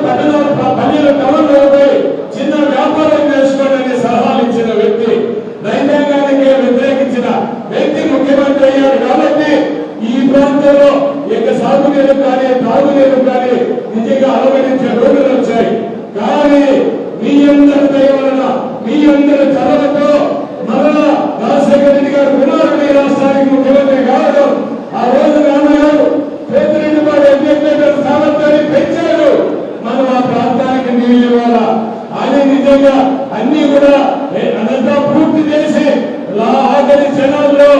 పల్లెల టౌన్లో పోయి చిన్న వ్యాపారం చేసుకోవాలని సలహాలు ఇచ్చిన వ్యక్తి, రైతాంగానికి వ్యతిరేకించిన వ్యక్తి ముఖ్యమంత్రి అయ్యాడు. కాబట్టి ఈ ప్రాంతంలో ఇక సాగునీరు కానీ తాగునీరు కానీ నిజంగా అలవడించే రోజులు వచ్చాయి. కానీ మీ అందరి దయ వలన, మీ అందరి చలవతో మరలా రాజశేఖర రెడ్డి గారు కుమారుడు ఈ రాష్ట్రానికి ముఖ్యమంత్రి కావడం, ఆ రోజు నాన్నగారు పేదరెడ్డి వాడు ఎగ్జిక్యూటివ్ సామర్థ్యాన్ని పెంచాడు. మనం ఆ ప్రాంతానికి నీళ్ళు ఇవ్వాలా అని నిజంగా అన్ని కూడా అదంతా పూర్తి చేసి ఆఖరి క్షణాల్లో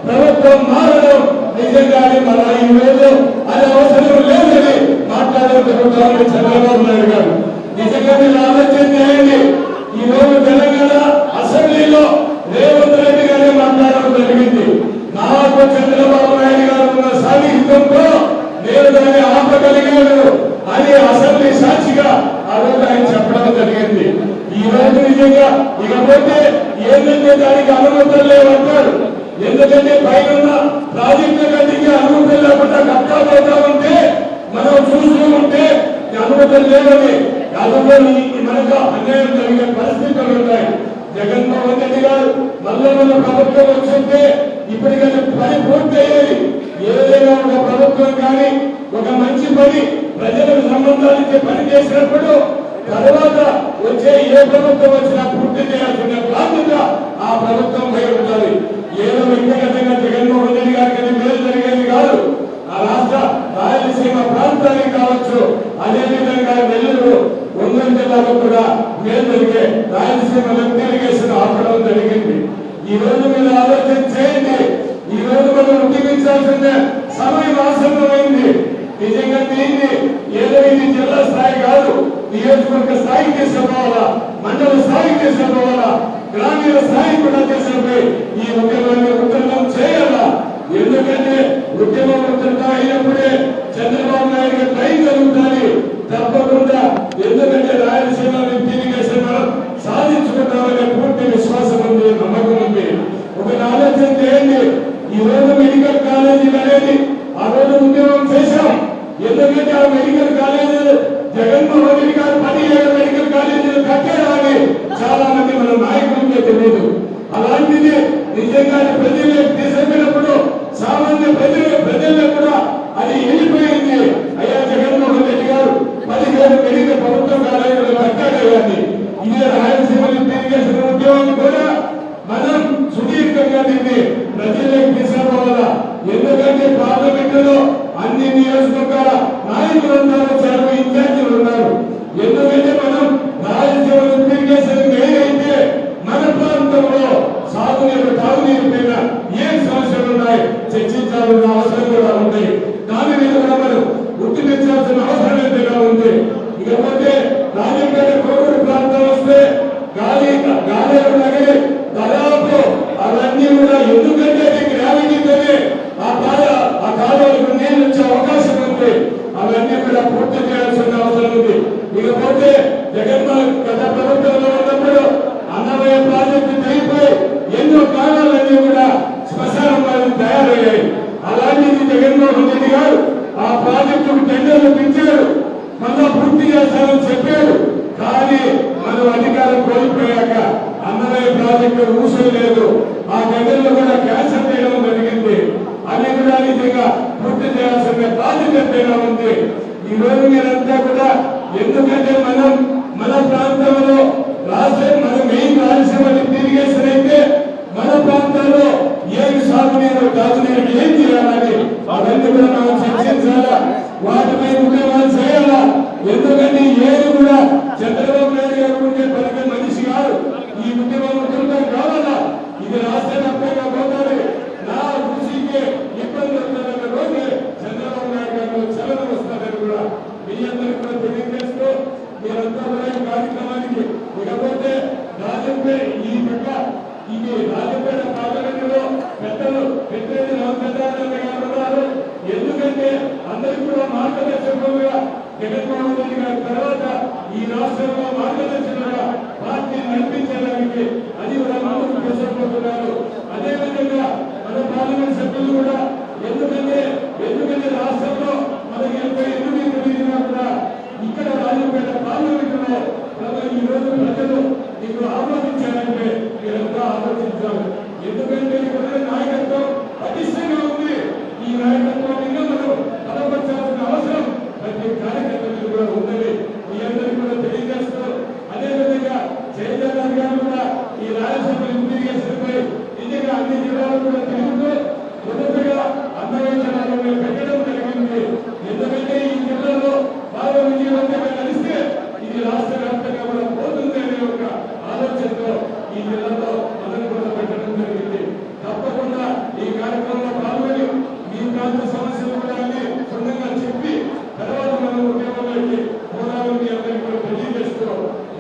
ప్రభుత్వం మారడం నిజంగా మన ఈ రోజు అది అవసరం లేదని మాట్లాడుతున్నారు చంద్రబాబు నాయుడు గారు. నిజంగా మీరు ఆలోచన చేయండి. ఈ రోజు తెలంగాణ అసెంబ్లీలో రేవంత్ రెడ్డి గారే మాట్లాడడం జరిగింది. నాకు చంద్రబాబు నాయుడు గారు ఉన్న సాన్నిహిత్యంతో నేను దాన్ని ఆపగలిగాను అని అసెంబ్లీ సాక్షిగా ఆ రోజు ఆయన చెప్పడం జరిగింది. ఈ రోజు నిజంగా ఇకపోతే ఏంటంటే దానికి అనుమతులు లేవంటారు. ఎందుకంటే పైన ప్రాజెక్టు గదికి అనుమతులు లేకుండా కట్టాపోతా ఉంటే మనం చూస్తూ ఉంటే అనుమతులు లేవని అందుకని మనకు అన్యాయం జరిగే పరిస్థితులు ఉన్నాయి. జగన్మోహన్ రెడ్డి గారు మళ్ళీ మన ప్రభుత్వం వచ్చింటే ఇప్పటికైనా పని పూర్తి అయ్యేది. ఏదైనా ఒక ప్రభుత్వం కానీ ఒక మంచి పని ప్రజలకు సంబంధాలు ఇచ్చే పని చేసినప్పుడు తర్వాత వచ్చే ఏ ప్రభుత్వం వచ్చినా పూర్తి చేయాల్సిన బాధ్యత ఆ ప్రభుత్వం పై ఉండాలి. ఏదో వ్యక్తిగతంగా జగన్మోహన్ రెడ్డి గారికి మేలు జరిగేది కాదు, ఆ రాష్ట్ర రాయలసీమ ప్రాంతానికి కావచ్చు, అదేవిధంగా నెల్లూరు ఒంగోలు జిల్లాలో కూడా మేలు జరిగే రాయలసీమ ఇరిగేషన్ ఆపడం జరిగింది. ఈ రోజు మీరు ఆలోచన చేయండి. ఈ రోజు మనం ఉద్యమించాల్సిన సమయం ఆసన్నమైంది. నిజంగా దీన్ని ఏదో ఇది జిల్లా స్థాయి కాదు, నియోజకవర్గ స్థాయికి తీసుకుపోవాలా, మండల స్థాయికి తీసుకుపోవాలా, గ్రామీణ స్థాయి కూడా తీసుకుపోయి ఈ ఉద్యమాన్ని ఉధృతం చేయాలా. ఎందుకంటే ఉద్యమం ఉధృతం అయినప్పుడే చంద్రబాబు నాయుడు టైం జరుగుతుంది తప్పకుండా. ఎందుకంటే రాయలసీమ ఇరిగేషన్ మనం సాధించుకుంటామనే పూర్తి విశ్వాసం ఉంది, నమ్మకం ఉంది. ఒక ఆలోచన చేయండి. ఈ రోజు మెడికల్ కాలేజీలు అనేది ఆ రోజు ఉద్యమం చేశాం. ఎందుకంటే ఆ మెడికల్ కాలేజీలు జగన్మోహన్ రెడ్డి గారు 17 మెడికల్ కాలేజీలు కట్టారని చాలా మంది మన నాయకులకే తెలియదు. అలాంటిది నిజంగా ప్రజలకు తీసుకెళ్ళినప్పుడు సామాన్య ప్రజలకు కూడా అది వెళ్ళిపోయింది. అయ్యా జగన్మోహన్ రెడ్డి గారు 17 మెడికల్ ప్రభుత్వ కాలేజీలు కట్టాడని. ఇదే రాయలసీమ ఇరిగేషన్ ఉద్యమాన్ని కూడా మనం సుదీర్ఘంగా దీన్ని ప్రజలకు తీసుకుపోవాలా. ఎందుకంటే పార్లమెంటులో అన్ని నియోజకవర్గాల నాయకులందరూ వచ్చారు, ఇన్ఛార్జీలు ఉన్నారు. ఎందుకంటే మనం రాయలసీమ ఇరిగేషన్ మెయిన్ అయితే మన ప్రాంతంలో సాగునీరు తాగునీరు పైన ఏ సమస్యలు ఉన్నాయి చర్చించాల్సిన అవసరం కూడా ఉంది. దాని మీద కూడా మనం గుర్తించాల్సిన అవసరం ఎంతగా ఉంది. ఇకపోతే రాజంపేట కోవూరు ప్రాంతం వస్తే గాలేరు నగరి దాదాపు అవన్నీ కూడా ఎందుకంటే గ్రావిటీతోనే ఆ కాలువలకు నీళ్ళు వచ్చే అవకాశం ఉంది. అవన్నీ కూడా పూర్తి చేయాల్సిన అవసరం ఉంది. ఇకపోతే జగన్మోహన్ గత ప్రభుత్వంలో ఉన్నప్పుడు అన్నమయ్య ప్రాజెక్టు తెగిపోయి ఎన్నో కాలాలన్నీ కూడా శ్మశానం తయారయ్యాయి. అలాంటిది జగన్మోహన్ రెడ్డి గారు ఆ ప్రాజెక్టుకు టెండర్లు పిలిచాడు, మళ్ళా పూర్తి చేస్తారని చెప్పాడు. కానీ మనం అధికారం కోల్పోయాక అన్నమయ్య ప్రాజెక్టు ఊసలేదు, ఆ టెండర్లు కూడా క్యాన్సల్ చేయడం జరిగింది. అది కూడా నిజంగా పూర్తి చేయాల్సిన బాధ్యత ఉంది. ఈ రోజు మీరంతా కూడా ఎందుకంటే మన ప్రాంతంలో మన మెయిన్ రాయలసీమ ఇరిగేషన్ అయితే మన ప్రాంతాల్లో ఏమి సాగునీరు తాగునీరు ఏం చేయాలని అవన్నీ కూడా మనం చర్చించాలా, వాటిపై ఉద్యమాలు చేయాలా. ఎందుకంటే ఏది కూడా చంద్రబాబు నాయుడు గారు ఉండే పలికే మనిషి కాదు. ఈ ఉద్యమం ఉద్యమం కావాలా, ఇది రాష్ట్ర తప్పగా పోతారు. నా కృషికి ఇబ్బంది వస్తుందన్న రోజు చంద్రబాబు నాయుడు గారు చలనం వస్తారని కూడా మీ అందరికీ కూడా తెలియజేస్తూ మీరంతా కూడా ఈ కార్యక్రమానికి ఇకపోతే రాజంపేట పార్లమెంటులో పెద్దలు పెద్దరెడ్డి రామచంద్రారెడ్డి గారు ఉన్నారు. ఎందుకంటే అందరికీ కూడా మార్గదర్శకులుగా జగన్మోహన్ రెడ్డి గారి తర్వాత ఈ రాష్ట్రంలో మార్గదర్శకులుగా పార్టీ నడిపించడానికి అది కూడా ముందుకు తీసుకుపోతున్నారు. అదేవిధంగా మన పార్లమెంట్ సభ్యులు కూడా ఎందుకంటే రాష్ట్రంలో మనకి 88 కూడా ఇక్కడ రాజపేట పార్లమెంటులో ఈ రోజు ప్రజలు మీకు ఆమోదించారంటే మీరంతా ఆలోచించాలి. ఎందుకంటే ఇక్కడ నాయకత్వం పటిష్టంగా ఉంది. ఈ నాయకత్వం ఇంకా మనం బలపరచాల్సిన అవసరం ప్రతి కార్యకర్త మీద కూడా ఉన్నది. మీ అందరికీ కూడా తెలియజేస్తూ అదేవిధంగా చైతన్య గారు కూడా ఈ రాయలసీమ ఇంటిగ్రేషన్పై నిజంగా అన్ని జిల్లాలు కూడా తిరుగుతూ మొదటగా అన్నవేశనాలు పెట్టడం జరిగింది. ఎందుకంటే ఈ జిల్లాలో బాగా విజయవంతంగా కలిస్తే ఇది రాష్ట్ర వ్యాప్తంగా కూడా పోతుంది అనే ఒక ఆలోచనతో ఈ జిల్లాలో మొదలు కూడా పెట్టడం జరిగింది. తప్పకుండా ఈ కార్యక్రమంలో పాల్గొని మీ ప్రాంత సమస్యలు కూడా అన్ని క్షుణ్ణంగా చెప్పి తర్వాత మనం ఉద్యోగంలోకి పోరాలని మీ అందరికీ కూడా తెలియజేస్తూ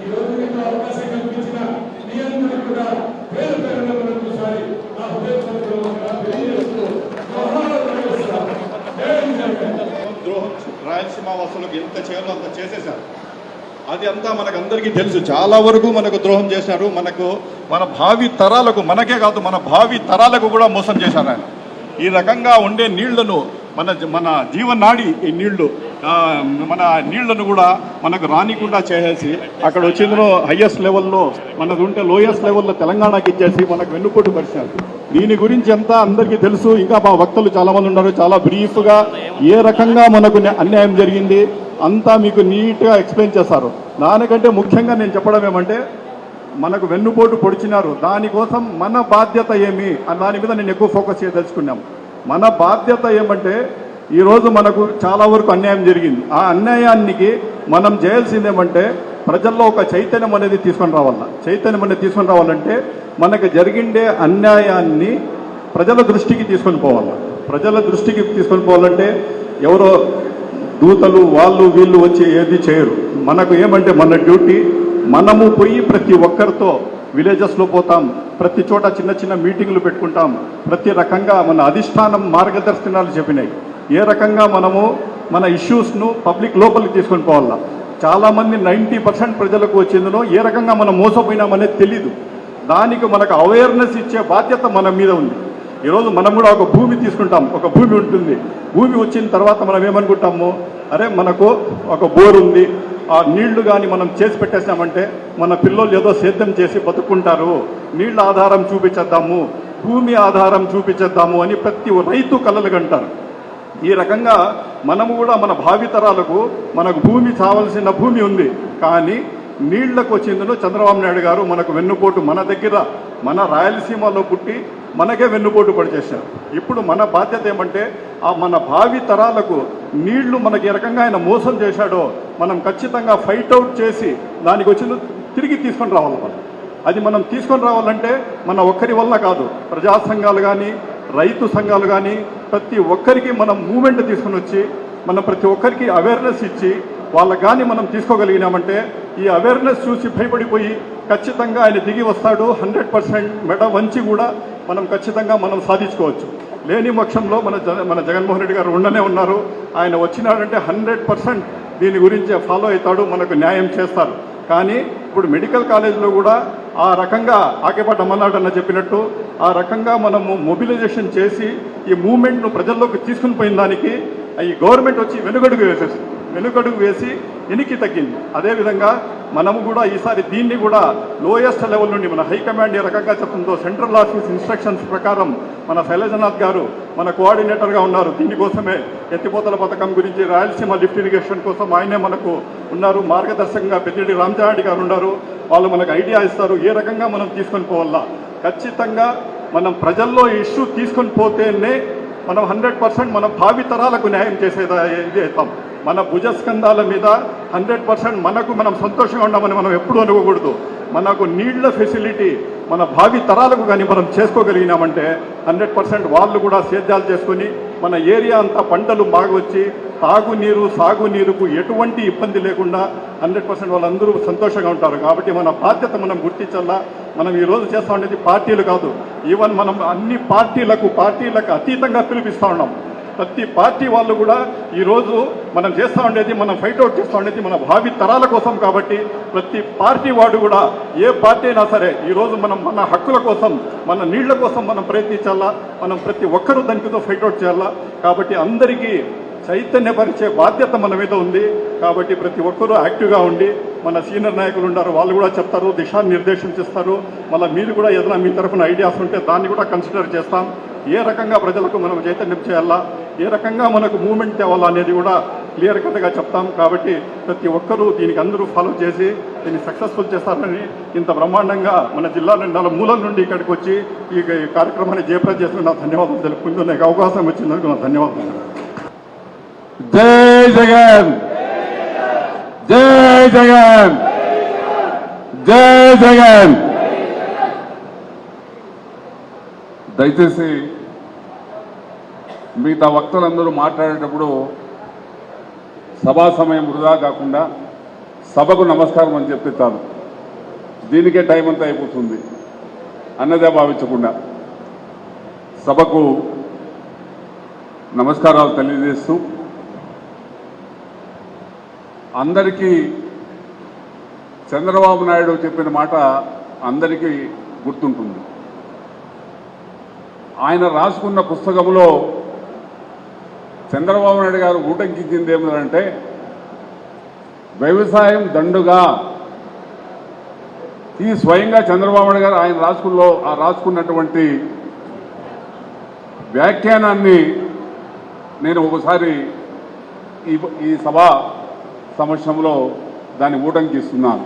ఈ రోజు మీకు అవకాశం కల్పించిన మీ అందరికీ కూడా పేరు పేరున మరొకసారి నా హృదయపూర్వకంగా తెలియజేస్తూ ద్రోహం రాయలసీమ వాసులకు ఎంత చేయాలో అంత చేసేశారు. అది అంతా మనకు అందరికీ తెలుసు. చాలా వరకు మనకు ద్రోహం చేశారు. మన భావి తరాలకు, మనకే కాదు మన భావి తరాలకు కూడా మోసం చేశారు ఆయన. ఈ రకంగా ఉండే నీళ్లను మన జీవనాడి ఈ నీళ్లు మన నీళ్లను కూడా మనకు రానికుండా చేసేసి అక్కడ వచ్చిందో హైయెస్ట్ లెవెల్లో మనకు ఉంటే లోయెస్ట్ లెవెల్లో తెలంగాణకి ఇచ్చేసి మనకు వెన్నుపోటు పరిచారు. దీని గురించి అంతా అందరికీ తెలుసు. ఇంకా మా వక్తలు చాలా మంది ఉన్నారు. చాలా బ్రీఫ్గా ఏ రకంగా మనకు అన్యాయం జరిగింది అంతా మీకు నీట్గా ఎక్స్ప్లెయిన్ చేస్తారు. దానికంటే ముఖ్యంగా నేను చెప్పడం ఏమంటే మనకు వెన్నుపోటు పొడిచినారు, దానికోసం మన బాధ్యత ఏమి అని దాని మీద నేను ఎక్కువ ఫోకస్ చేయదలుచుకున్నాం. మన బాధ్యత ఏమంటే ఈరోజు మనకు చాలా వరకు అన్యాయం జరిగింది. ఆ అన్యాయానికి మనం చేయాల్సిందేమంటే ప్రజల్లో ఒక చైతన్యం అనేది తీసుకొని రావాలంటే మనకు జరిగిండే అన్యాయాన్ని ప్రజల దృష్టికి తీసుకొని పోవాలంటే ఎవరో దూతలు వాళ్ళు వీళ్ళు వచ్చి ఏది చేయరు. మనకు ఏమంటే మన డ్యూటీ మనము పోయి ప్రతి ఒక్కరితో విలేజెస్లో పోతాం, ప్రతి చోట చిన్న చిన్న మీటింగ్లు పెట్టుకుంటాం. ప్రతి రకంగా మన అధిష్టానం మార్గదర్శనాలు చెప్పినాయి. ఏ రకంగా మనము మన ఇష్యూస్ను పబ్లిక్ లోపలికి తీసుకొని పోవాలా. చాలామంది 90% ప్రజలకు వచ్చిందనో ఏ రకంగా మనం మోసపోయినామనేది తెలీదు. దానికి మనకు అవేర్నెస్ ఇచ్చే బాధ్యత మన మీద ఉంది. ఈరోజు మనం కూడా ఒక భూమి తీసుకుంటాం, ఒక భూమి ఉంటుంది. భూమి వచ్చిన తర్వాత మనం ఏమనుకుంటాము, అరే మనకు ఒక బోర్ ఉంది, ఆ నీళ్లు కానీ మనం చేసి పెట్టేసామంటే మన పిల్లలు ఏదో సేద్యం చేసి బతుకుంటారు, నీళ్ళ ఆధారం చూపించేద్దాము, భూమి ఆధారం చూపించేద్దాము అని ప్రతి రైతు కలలు కంటారు. ఈ రకంగా మనము కూడా మన భావితరాలకు మనకు భూమి కావాల్సిన భూమి ఉంది, కానీ నీళ్లకు వచ్చిందనో చంద్రబాబు నాయుడు గారు మనకు వెన్నుపోటు మన దగ్గర మన రాయలసీమలో పుట్టి మనకే వెన్నుపోటు పడిచేశారు. ఇప్పుడు మన బాధ్యత ఏమంటే ఆ మన భావి తరాలకు నీళ్లు మనకి ఏ రకంగా ఆయన మోసం చేశాడో మనం ఖచ్చితంగా ఫైట్ అవుట్ చేసి దానికి వచ్చిన తిరిగి తీసుకొని రావాలి. అది మనం తీసుకొని రావాలంటే మన ఒక్కరి వల్ల కాదు, ప్రజా సంఘాలు కానీ రైతు సంఘాలు కానీ ప్రతి ఒక్కరికి మనం మూమెంట్ తీసుకొని వచ్చి మనం ప్రతి ఒక్కరికి అవేర్నెస్ ఇచ్చి వాళ్ళకి కానీ మనం తీసుకోగలిగినామంటే ఈ అవేర్నెస్ చూసి భయపడిపోయి ఖచ్చితంగా ఆయన దిగి వస్తాడు. 100% మెడ వంచి కూడా మనం ఖచ్చితంగా మనం సాధించుకోవచ్చు. లేని పక్షంలో మన జగన్మోహన్ రెడ్డి గారు ఉండనే ఉన్నారు. ఆయన వచ్చినాడంటే 100% దీని గురించి ఫాలో అవుతాడు, మనకు న్యాయం చేస్తారు. కానీ ఇప్పుడు మెడికల్ కాలేజీలో కూడా ఆ రకంగా ఆకేపాటి అమర్నాథ్ అన్న చెప్పినట్టు ఆ రకంగా మనము మొబిలైజేషన్ చేసి ఈ మూవ్మెంట్ను ప్రజల్లోకి తీసుకుని పోయిన దానికి ఈ గవర్నమెంట్ వచ్చి వెనుకడుగు వేసి ఎనికి తగ్గింది. అదేవిధంగా మనము కూడా ఈసారి దీన్ని కూడా లోయెస్ట్ లెవెల్ నుండి మన హైకమాండ్ ఏ రకంగా చెప్తుందో సెంట్రల్ ఆఫీస్ ఇన్స్ట్రక్షన్స్ ప్రకారం మన శైలజనాథ్ గారు మన కోఆర్డినేటర్గా ఉన్నారు. దీనికోసమే ఎత్తిపోతల పథకం గురించి రాయలసీమ లిఫ్ట్ ఇరిగేషన్ కోసం ఆయనే మనకు ఉన్నారు. మార్గదర్శకంగా పెద్దిరెడ్డి రామచంద్రారెడ్డి గారు ఉన్నారు. వాళ్ళు మనకు ఐడియా ఇస్తారు ఏ రకంగా మనం తీసుకొని పోవాలా. ఖచ్చితంగా మనం ప్రజల్లో ఇష్యూ తీసుకొని పోతేనే మనం 100% మన భావి తరాలకు న్యాయం చేసేది ఇది అవుతాం. మన భుజస్కంధాల మీద 100% మనం సంతోషంగా ఉన్నామని మనం ఎప్పుడూ అనుకోకూడదు. మనకు నీళ్ల ఫెసిలిటీ మన భావి తరాలకు కానీ మనం చేసుకోగలిగినామంటే 100% వాళ్ళు కూడా సేద్యాలు చేసుకొని మన ఏరియా అంతా పంటలు బాగా వచ్చి తాగునీరు సాగునీరుకు ఎటువంటి ఇబ్బంది లేకుండా 100% వాళ్ళందరూ సంతోషంగా ఉంటారు. కాబట్టి మన బాధ్యత మనం గుర్తించాలా. మనం ఈరోజు చేస్తూ ఉండేది పార్టీలు కాదు, ఈవెన్ మనం అన్ని పార్టీలకు అతీతంగా పిలిపిస్తూ ఉన్నాం. ప్రతి పార్టీ వాళ్ళు కూడా ఈరోజు మనం చేస్తూ ఉండేది, మనం ఫైట్ అవుట్ చేస్తూ ఉండేది మన భావి తరాల కోసం. కాబట్టి ప్రతి పార్టీ వాడు కూడా ఏ పార్టీ అయినా సరే ఈరోజు మనం మన హక్కుల కోసం మన నీళ్ల కోసం మనం ప్రయత్నించాలా. మనం ప్రతి ఒక్కరూ దానితో ఫైట్ అవుట్ చేయాలా. కాబట్టి అందరికీ చైతన్యపరిచే బాధ్యత మన మీద ఉంది. కాబట్టి ప్రతి ఒక్కరూ యాక్టివ్గా ఉండి మన సీనియర్ నాయకులు ఉన్నారు, వాళ్ళు కూడా చెప్తారు, దిశానిర్దేశం చేస్తారు. మళ్ళీ మీరు కూడా ఏదైనా మీ తరఫున ఐడియాస్ ఉంటే దాన్ని కూడా కన్సిడర్ చేస్తాం. ఏ రకంగా ప్రజలకు మనం చైతన్యం చేయాలా, ఏ రకంగా మనకు మూవ్మెంట్ తేవాలా అనేది కూడా క్లియర్ కట్గా చెప్తాం. కాబట్టి ప్రతి ఒక్కరూ దీనికి అందరూ ఫాలో చేసి దీన్ని సక్సెస్ఫుల్ చేస్తారని ఇంత బ్రహ్మాండంగా మన జిల్లా మూలం నుండి ఇక్కడికి వచ్చి ఈ కార్యక్రమాన్ని జయప్రద చేసిన నా ధన్యవాదాలు తెలుపుకుంటూ నాకు అవకాశం వచ్చినందుకు నా ధన్యవాదాలు. జై జగన్, జై జగన్, జై జగన్. దయచేసి మిగతా వక్తలందరూ మాట్లాడేటప్పుడు సభా సమయం వృధా కాకుండా సభకు నమస్కారం అని చెప్తే చాలు. దీనికే టైం అంతా అయిపోతుంది అన్నదే భావించకుండా సభకు నమస్కారాలు తెలియజేస్తూ అందరికీ చంద్రబాబు నాయుడు చెప్పిన మాట అందరికీ గుర్తుంటుంది. ఆయన రాసుకున్న పుస్తకంలో చంద్రబాబు నాయుడు గారు ఊటంకించింది ఏమిటంటే వ్యవసాయం దండుగా. ఈ స్వయంగా చంద్రబాబు నాయుడు గారు ఆయన రాసుకున్నటువంటి వ్యాఖ్యానాన్ని నేను ఒకసారి ఈ సభ సమక్షంలో దాన్ని ఊటంకిస్తున్నాను.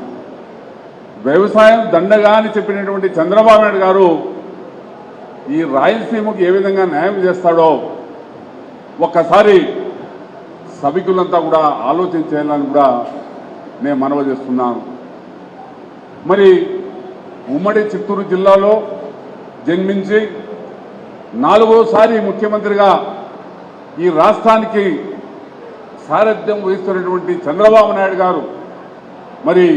వ్యవసాయం దండగా అని చెప్పినటువంటి చంద్రబాబు నాయుడు గారు ఈ రాయలసీమకు ఏ విధంగా న్యాయం చేస్తాడో ఒక్కసారి సభికులంతా కూడా ఆలోచించాలని కూడా నేను మనవి చేస్తున్నాను. మరి ఉమ్మడి చిత్తూరు జిల్లాలో జన్మించి 4వసారి ముఖ్యమంత్రిగా ఈ రాష్ట్రానికి సారథ్యం వహిస్తున్నటువంటి చంద్రబాబు నాయుడు గారు మరి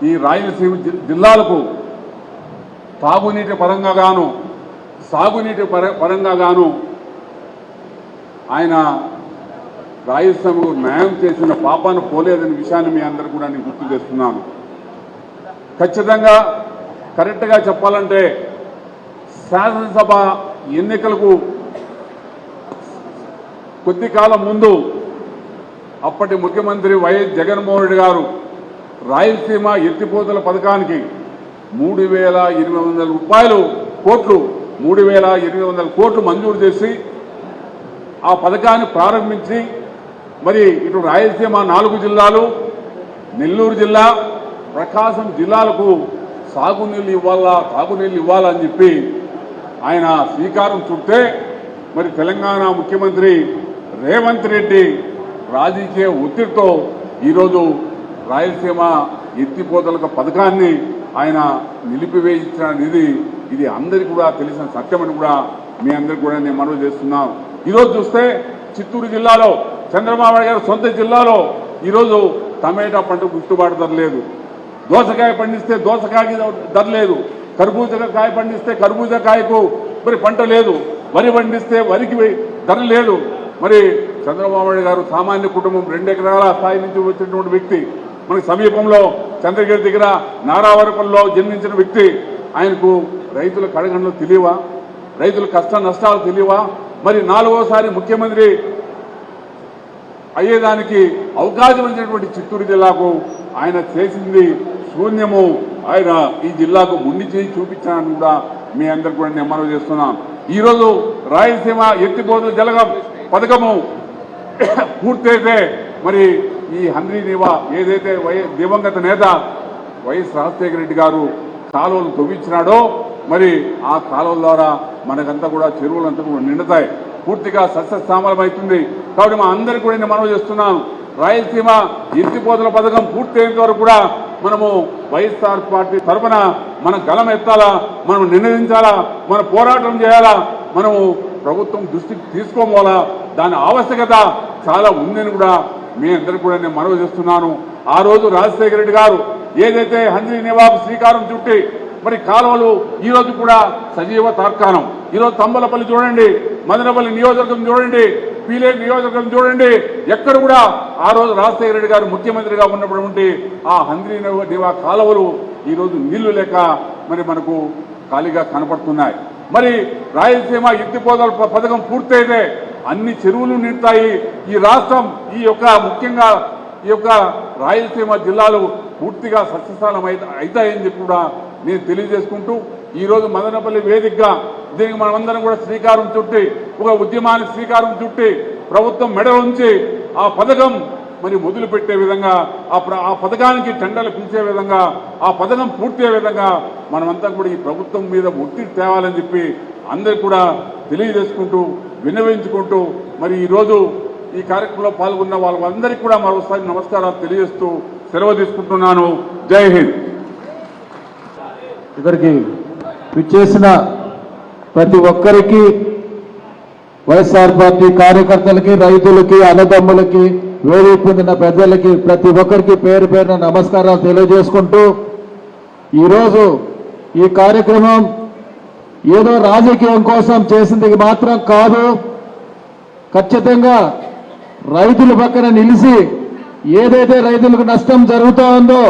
ఈ రాయలసీమ జిల్లాలకు తాగునీటి పరంగా గాను సాగునీటి పరంగా గాను ఆయన రాయలసీమకు న్యాయం చేసిన పాపాను పోలేదనే విషయాన్ని మీ అందరూ కూడా నేను గుర్తు చేస్తున్నాను. ఖచ్చితంగా కరెక్ట్గా చెప్పాలంటే శాసనసభ ఎన్నికలకు కొద్ది కాలం ముందు అప్పటి ముఖ్యమంత్రి వైఎస్ జగన్మోహన్ రెడ్డి గారు రాయలసీమ ఎత్తిపోతల పథకానికి 3,800 కోట్లు 3,800 కోట్లు మంజూరు చేసి ఆ పథకాన్ని ప్రారంభించి మరి ఇటు రాయలసీమ 4 జిల్లాలు, నెల్లూరు జిల్లా, ప్రకాశం జిల్లాలకు తాగునీళ్ళు ఇవ్వాలని చెప్పి ఆయన శ్రీకారం చుడితే మరి తెలంగాణ ముఖ్యమంత్రి రేవంత్ రెడ్డి రాజకీయ ఒత్తిడితో ఈరోజు రాయలసీమ ఎత్తిపోతల పథకాన్ని ఆయన నిలిపివేయించినది ఇది అందరికీ కూడా తెలిసిన సత్యమని కూడా మీ అందరికీ కూడా నేను మనవి చేస్తున్నాను. ఈరోజు చూస్తే చిత్తూరు జిల్లాలో చంద్రబాబు నాయుడు గారి సొంత జిల్లాలో ఈరోజు టమాటా పంటకు గిట్టుబాటు ధర లేదు, దోసకాయ పండిస్తే దోసకాయకి ధర లేదు, కర్బూజకాయ పండిస్తే కర్బూజకాయకు మరి పంట లేదు, వరి పండిస్తే వరికి ధర లేదు. మరి చంద్రబాబు నాయుడు గారు సామాన్య కుటుంబం 2 ఎకరాల స్థాయి నుంచి వచ్చినటువంటి వ్యక్తి, మనకి సమీపంలో చంద్రగిరి దగ్గర నారావరపల్లిలో జన్మించిన వ్యక్తి. ఆయనకు రైతుల కడగండ్లు తెలియవా, రైతుల కష్ట నష్టాలు తెలియవా? మరి 4వసారి ముఖ్యమంత్రి అయ్యేదానికి అవకాశం ఇచ్చినటువంటి చిత్తూరు జిల్లాకు ఆయన చేసింది శూన్యము. ఆయన ఈ జిల్లాకు ముండి చేసి చూపించాలని కూడా మీ అందరికి కూడా నేను మనవి చేస్తున్నాను. ఈరోజు రాయలసీమ ఎత్తిపోతల జలగం పథకము పూర్తయితే మరి ఈ హంద్రీ నీవా ఏదైతే దివంగత నేత వైఎస్ రాజశేఖర రెడ్డి గారు కాలువలు తవ్వించినాడో మరి ఆ కాలువల ద్వారా మనకంతా కూడా చెరువులంతా కూడా నిండుతాయి, పూర్తిగా సస్యశ్యామలమవుతుంది. కాబట్టి మా అందరికీ కూడా నేను మనవి చేస్తున్నాను, రాయలసీమ ఎత్తిపోతల పథకం పూర్తయ్యేంత వరకు కూడా మనము వైఎస్ఆర్ పార్టీ తరఫున మనం గలం ఎత్తాలా, మనం నినదించాలా, మన పోరాటం చేయాలా, మనము ప్రభుత్వం దృష్టికి తీసుకోవాలా. దాని ఆవశ్యకత చాలా ఉందని కూడా మీ అందరికీ కూడా నేను మనవి చేస్తున్నాను. ఆ రోజు రాజశేఖర రెడ్డి గారు ఏదైతే హంద్రీ నివాకు శ్రీకారం చుట్టి మరి కాలువలు ఈ రోజు కూడా సజీవ తార్కాణం. ఈరోజు తంబలపల్లి చూడండి, మదనపల్లి నియోజకవర్గం చూడండి, పీలేరు నియోజకవర్గం చూడండి, ఎక్కడ కూడా ఆ రోజు రాజశేఖర రెడ్డి గారు ముఖ్యమంత్రిగా ఉన్నటువంటి ఆ హంద్రీ నివా కాలువలు ఈరోజు నీళ్లు లేక మరి మనకు ఖాళీగా కనపడుతున్నాయి. మరి రాయలసీమ ఎత్తిపోతల పథకం పూర్తయితే అన్ని చెరువులు నిండుతాయి. ఈ రాష్ట్రం ముఖ్యంగా ఈ యొక్క రాయలసీమ జిల్లాలు పూర్తిగా సస్యశాలం అవుతాయని చెప్పి కూడా నేను తెలియజేసుకుంటూ ఈరోజు మదనపల్లి వేదికగా దీనికి మనమందరం కూడా శ్రీకారం చుట్టి ఒక ఉద్యమానికి శ్రీకారం చుట్టి ప్రభుత్వం మెడ ఉంచి ఆ పథకం మరి మొదలు పెట్టే విధంగా ఆ పథకానికి టెండర్లు పిలిచే విధంగా ఆ పథకం పూర్తయ్యే విధంగా మనమంతా కూడా ఈ ప్రభుత్వం మీద ఒత్తిడి తేవాలని చెప్పి అందరికి కూడా తెలియజేసుకుంటూ విన్నవించుకుంటూ మరి ఈరోజు ఈ కార్యక్రమంలో పాల్గొన్న వాళ్ళందరికీ కూడా మరోసారి నమస్కారాలు తెలియజేస్తూ సెలవు తీసుకుంటున్నాను. జై హింద్. ఇక్కడికి విచ్చేసిన ప్రతి ఒక్కరికి, వైఎస్ఆర్ పార్టీ కార్యకర్తలకి, రైతులకి, అన్నదమ్ములకి, వేదిక పొందిన పెద్దలకి ప్రతి ఒక్కరికి పేరు పేరున నమస్కారాలు తెలియజేసుకుంటూ, ఈరోజు ఈ కార్యక్రమం ఏదో రాజకీయం కోసం చేసింది మాత్రం కాదు. ఖచ్చితంగా రైతుల పక్కన నిలిచి ఏదైతే రైతులకు నష్టం జరుగుతూ ఉందో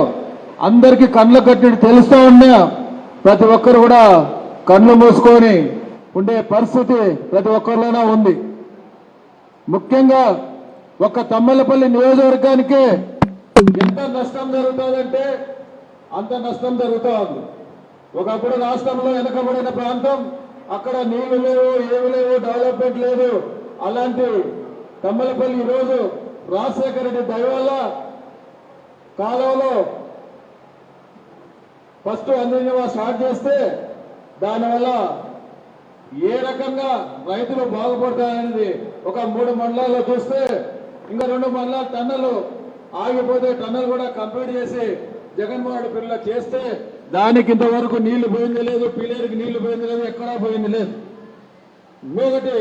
అందరికీ కళ్ళ కట్టి తెలుస్తూ ఉన్నా ప్రతి ఒక్కరు కూడా కళ్ళు మూసుకొని ఉండే పరిస్థితి ప్రతి ఒక్కరిలోనే ఉంది. ముఖ్యంగా ఒక తమ్మలపల్లి నియోజకవర్గానికి ఎంత నష్టం జరుగుతుందంటే అంత నష్టం జరుగుతూ ఉంది. ఒకప్పుడు రాష్ట్రంలో వెనకబడిన ప్రాంతం, అక్కడ నీళ్లు లేవు, ఏమి లేవు, డెవలప్మెంట్ లేదు. అలాంటి తమ్మలపల్లి ఈరోజు రాజశేఖర రెడ్డి దయ వల్ల కాలంలో ఫస్ట్ అంజనీవా స్టార్ట్ చేస్తే దానివల్ల ఏ రకంగా రైతులు బాగుపడతారనేది ఒక 3 మండలాల్లో చూస్తే, ఇంకా 2 మండలాల టన్నులు ఆగిపోతే టన్నులు కూడా కంప్లీట్ చేసి జగన్మోహన్ రెడ్డి పిల్లలు చేస్తే దానికి ఇంతవరకు నీళ్లు పోయింది లేదు, పిల్లలకి నీళ్లు పోయింది లేదు, ఎక్కడా పోయింది లేదు. ఇంకొకటి,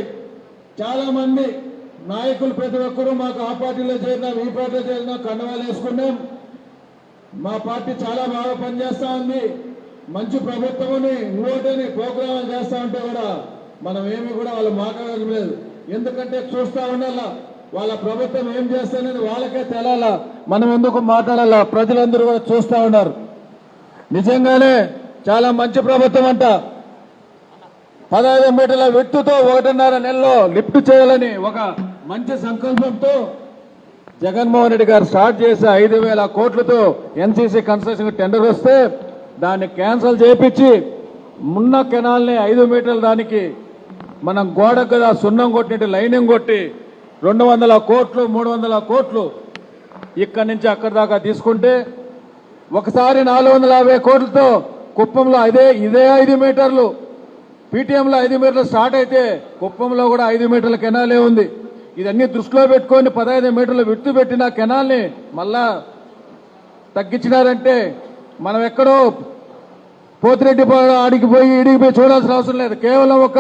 చాలా మంది నాయకులు ప్రతి ఒక్కరూ మాకు ఆ పార్టీలో చేరినాం, ఈ పార్టీలో చేరినాం, కండవాలు వేసుకున్నాం, మా పార్టీ చాలా బాగా పనిచేస్తా ఉంది, మంచి ప్రభుత్వమని ఇంకోటని ప్రోగ్రామాలు చేస్తా ఉంటే కూడా మనం ఏమి కూడా వాళ్ళు మాట్లాడడం లేదు. ఎందుకంటే చూస్తా ఉండాలా వాళ్ళ ప్రభుత్వం ఏం చేస్తానని వాళ్ళకే తెలాలా, మనం ఎందుకు మాట్లాడాలా, ప్రజలందరూ కూడా చూస్తా ఉన్నారు. నిజంగానే చాలా మంచి ప్రభుత్వం అంట. 15 మీటర్ల విత్తుతో 1.5 నెలలో లిఫ్ట్ చేయాలని ఒక మంచి సంకల్పంతో జగన్మోహన్ రెడ్డి గారు స్టార్ట్ చేసి 5,000 కోట్లతో ఎన్సీసీ కన్స్ట్రక్షన్ టెండర్ వస్తే దాన్ని క్యాన్సిల్ చేయించి మున్న కెనాల్ని 5 మీటర్ల దానికి మనం గోడ కదా సున్నం కొట్టినట్టు లైనింగ్ కొట్టి 200 కోట్లు 300 కోట్లు ఇక్కడి నుంచి అక్కడి దాకా తీసుకుంటే ఒకసారి 450 కోట్లతో కుప్పంలో ఇదే 5 మీటర్లు, పీటీఎంలో 5 మీటర్లు స్టార్ట్ అయితే కుప్పంలో కూడా 5 మీటర్ల కెనాలే ఉంది. ఇదన్నీ దృష్టిలో పెట్టుకొని 15 మీటర్లు విడుతు పెట్టిన కెనాల్ని మళ్ళా తగ్గించినారంటే మనం ఎక్కడో పోతిరెడ్డి ఆడికిపోయి ఈడికిపోయి చూడాల్సిన అవసరం లేదు. కేవలం ఒక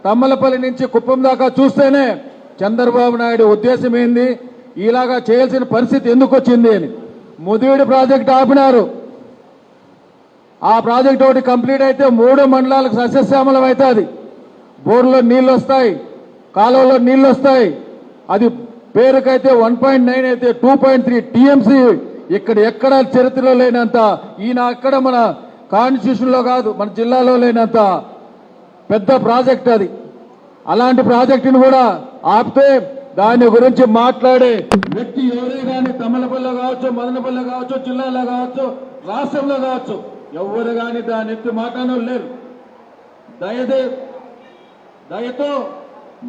తమ్మలపల్లి నుంచి కుప్పం దాకా చూస్తేనే చంద్రబాబు నాయుడు ఉద్దేశం ఏంది, ఇలాగా చేయాల్సిన పరిస్థితి ఎందుకు వచ్చింది అని. ముదివేడి ప్రాజెక్టు ఆపినారు. ఆ ప్రాజెక్ట్ ఒకటి కంప్లీట్ అయితే 3 మండలాలకు సస్యశ్యామలం అవుతుంది. బోర్లో నీళ్లు వస్తాయి, కాలువలో నీళ్లు వస్తాయి. అది పేరుకైతే 1.9 అయితే 2.3 టీఎంసీ ఎక్కడ చరిత్రలో లేనంత, అక్కడ మన కాన్స్టిట్యూషన్ లో కాదు మన జిల్లాలో లేనంత పెద్ద ప్రాజెక్ట్ అది. అలాంటి ప్రాజెక్టును కూడా ఆపితే దాని గురించి మాట్లాడే వ్యక్తి ఎవరే కానీ తమ్మలపల్లి కావచ్చు, మదనపల్లి కావచ్చు, జిల్లాలో కావచ్చు, రాష్ట్రంలో కావచ్చు, ఎవరు కానీ దాని ఎత్తి మాట్లాడడం లేరు. దయతో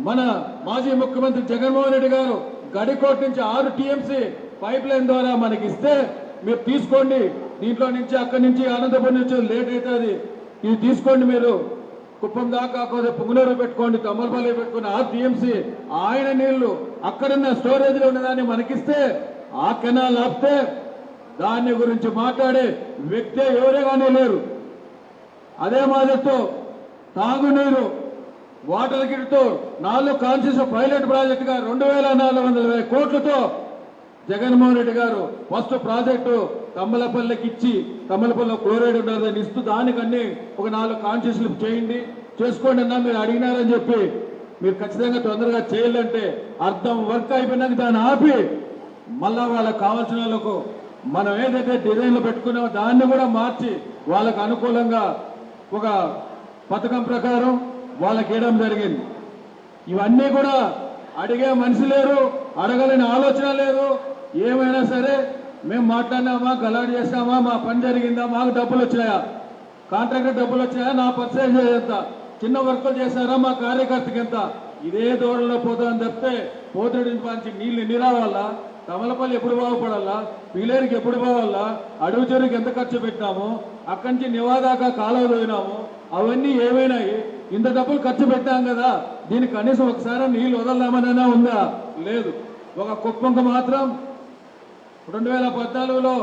మన మాజీ ముఖ్యమంత్రి జగన్మోహన్ రెడ్డి గారు గడికోట నుంచి 6 టీఎంసీ పైప్ లైన్ ద్వారా మనకి ఇస్తే మీరు తీసుకోండి, దీంట్లో నుంచి అక్కడి నుంచి అనంతపురం నుంచి లేట్ అవుతుంది, ఇది తీసుకోండి, మీరు కుప్పం దాకా పుంగనూరు పెట్టుకోండి, తమ్మలపల్లి పెట్టుకోండి, 6 టీఎంసీ ఆయన నీళ్లు అక్కడున్న స్టోరేజ్లో ఉన్నదాన్ని మనకిస్తే ఆ కెనాల్ ఆపితే దాని గురించి మాట్లాడే వ్యక్తి ఎవరే కానీ లేరు. అదే మాదిరితో తాగునీరు వాటర్ గిడ్తో 4 కాన్స్టిట్యూషన్ పైలట్ ప్రాజెక్ట్ గా 2,420 కోట్లతో జగన్మోహన్ రెడ్డి గారు ఫస్ట్ ప్రాజెక్టు తమ్మలపల్లికి ఇచ్చి తమ్మలపల్లిలో క్లోరైడ్ ఉన్నదని ఇస్తూ దానికన్నీ ఒక 4 కాన్స్టిట్యూషన్లు చేయండి, చేసుకోండి అన్నా మీరు అడిగినారని చెప్పి మీరు ఖచ్చితంగా తొందరగా చేయాలంటే అర్థం వర్క్ అయిపోయినాక దాన్ని ఆపి మళ్ళా వాళ్ళకి కావాల్సిన వాళ్ళకు మనం ఏదైతే డిజైన్లు పెట్టుకున్నామో దాన్ని కూడా మార్చి వాళ్ళకు అనుకూలంగా ఒక పథకం ప్రకారం వాళ్ళకి ఇవ్వడం జరిగింది. ఇవన్నీ కూడా అడిగే మనిషి లేరు, అడగలేని ఆలోచన లేదు. ఏమైనా సరే మేము మాట్లాడినామా, గలాడ్ చేసినామా, మా పని జరిగిందా, మాకు డబ్బులు వచ్చినాయా, కాంట్రాక్టర్ డబ్బులు వచ్చినాయా, నా పర్సెంటేజ్ ఎంత, చిన్న వర్కులు చేశారా, మా కార్యకర్తకి ఎంత, ఇదే దూరంలో పోతామని చెప్తే పోతుడి నుంచి నీళ్ళు ఎన్ని రావాలా, తమలపల్లి ఎప్పుడు బాగుపడాలా, పీలేరుకి ఎప్పుడు పోవాలా, అడవి చెరువుకి ఎంత ఖర్చు పెట్టినాము, అక్కడి నుంచి నివాదాకా కాలువ పోయినాము, అవన్నీ ఏమైనాయి? ఇంత డబ్బులు ఖర్చు పెట్టాం కదా, దీనికి కనీసం ఒకసారి నీళ్లు వదలదామనైనా ఉందా? లేదు. ఒక కుప్పంకు మాత్రం 2014లో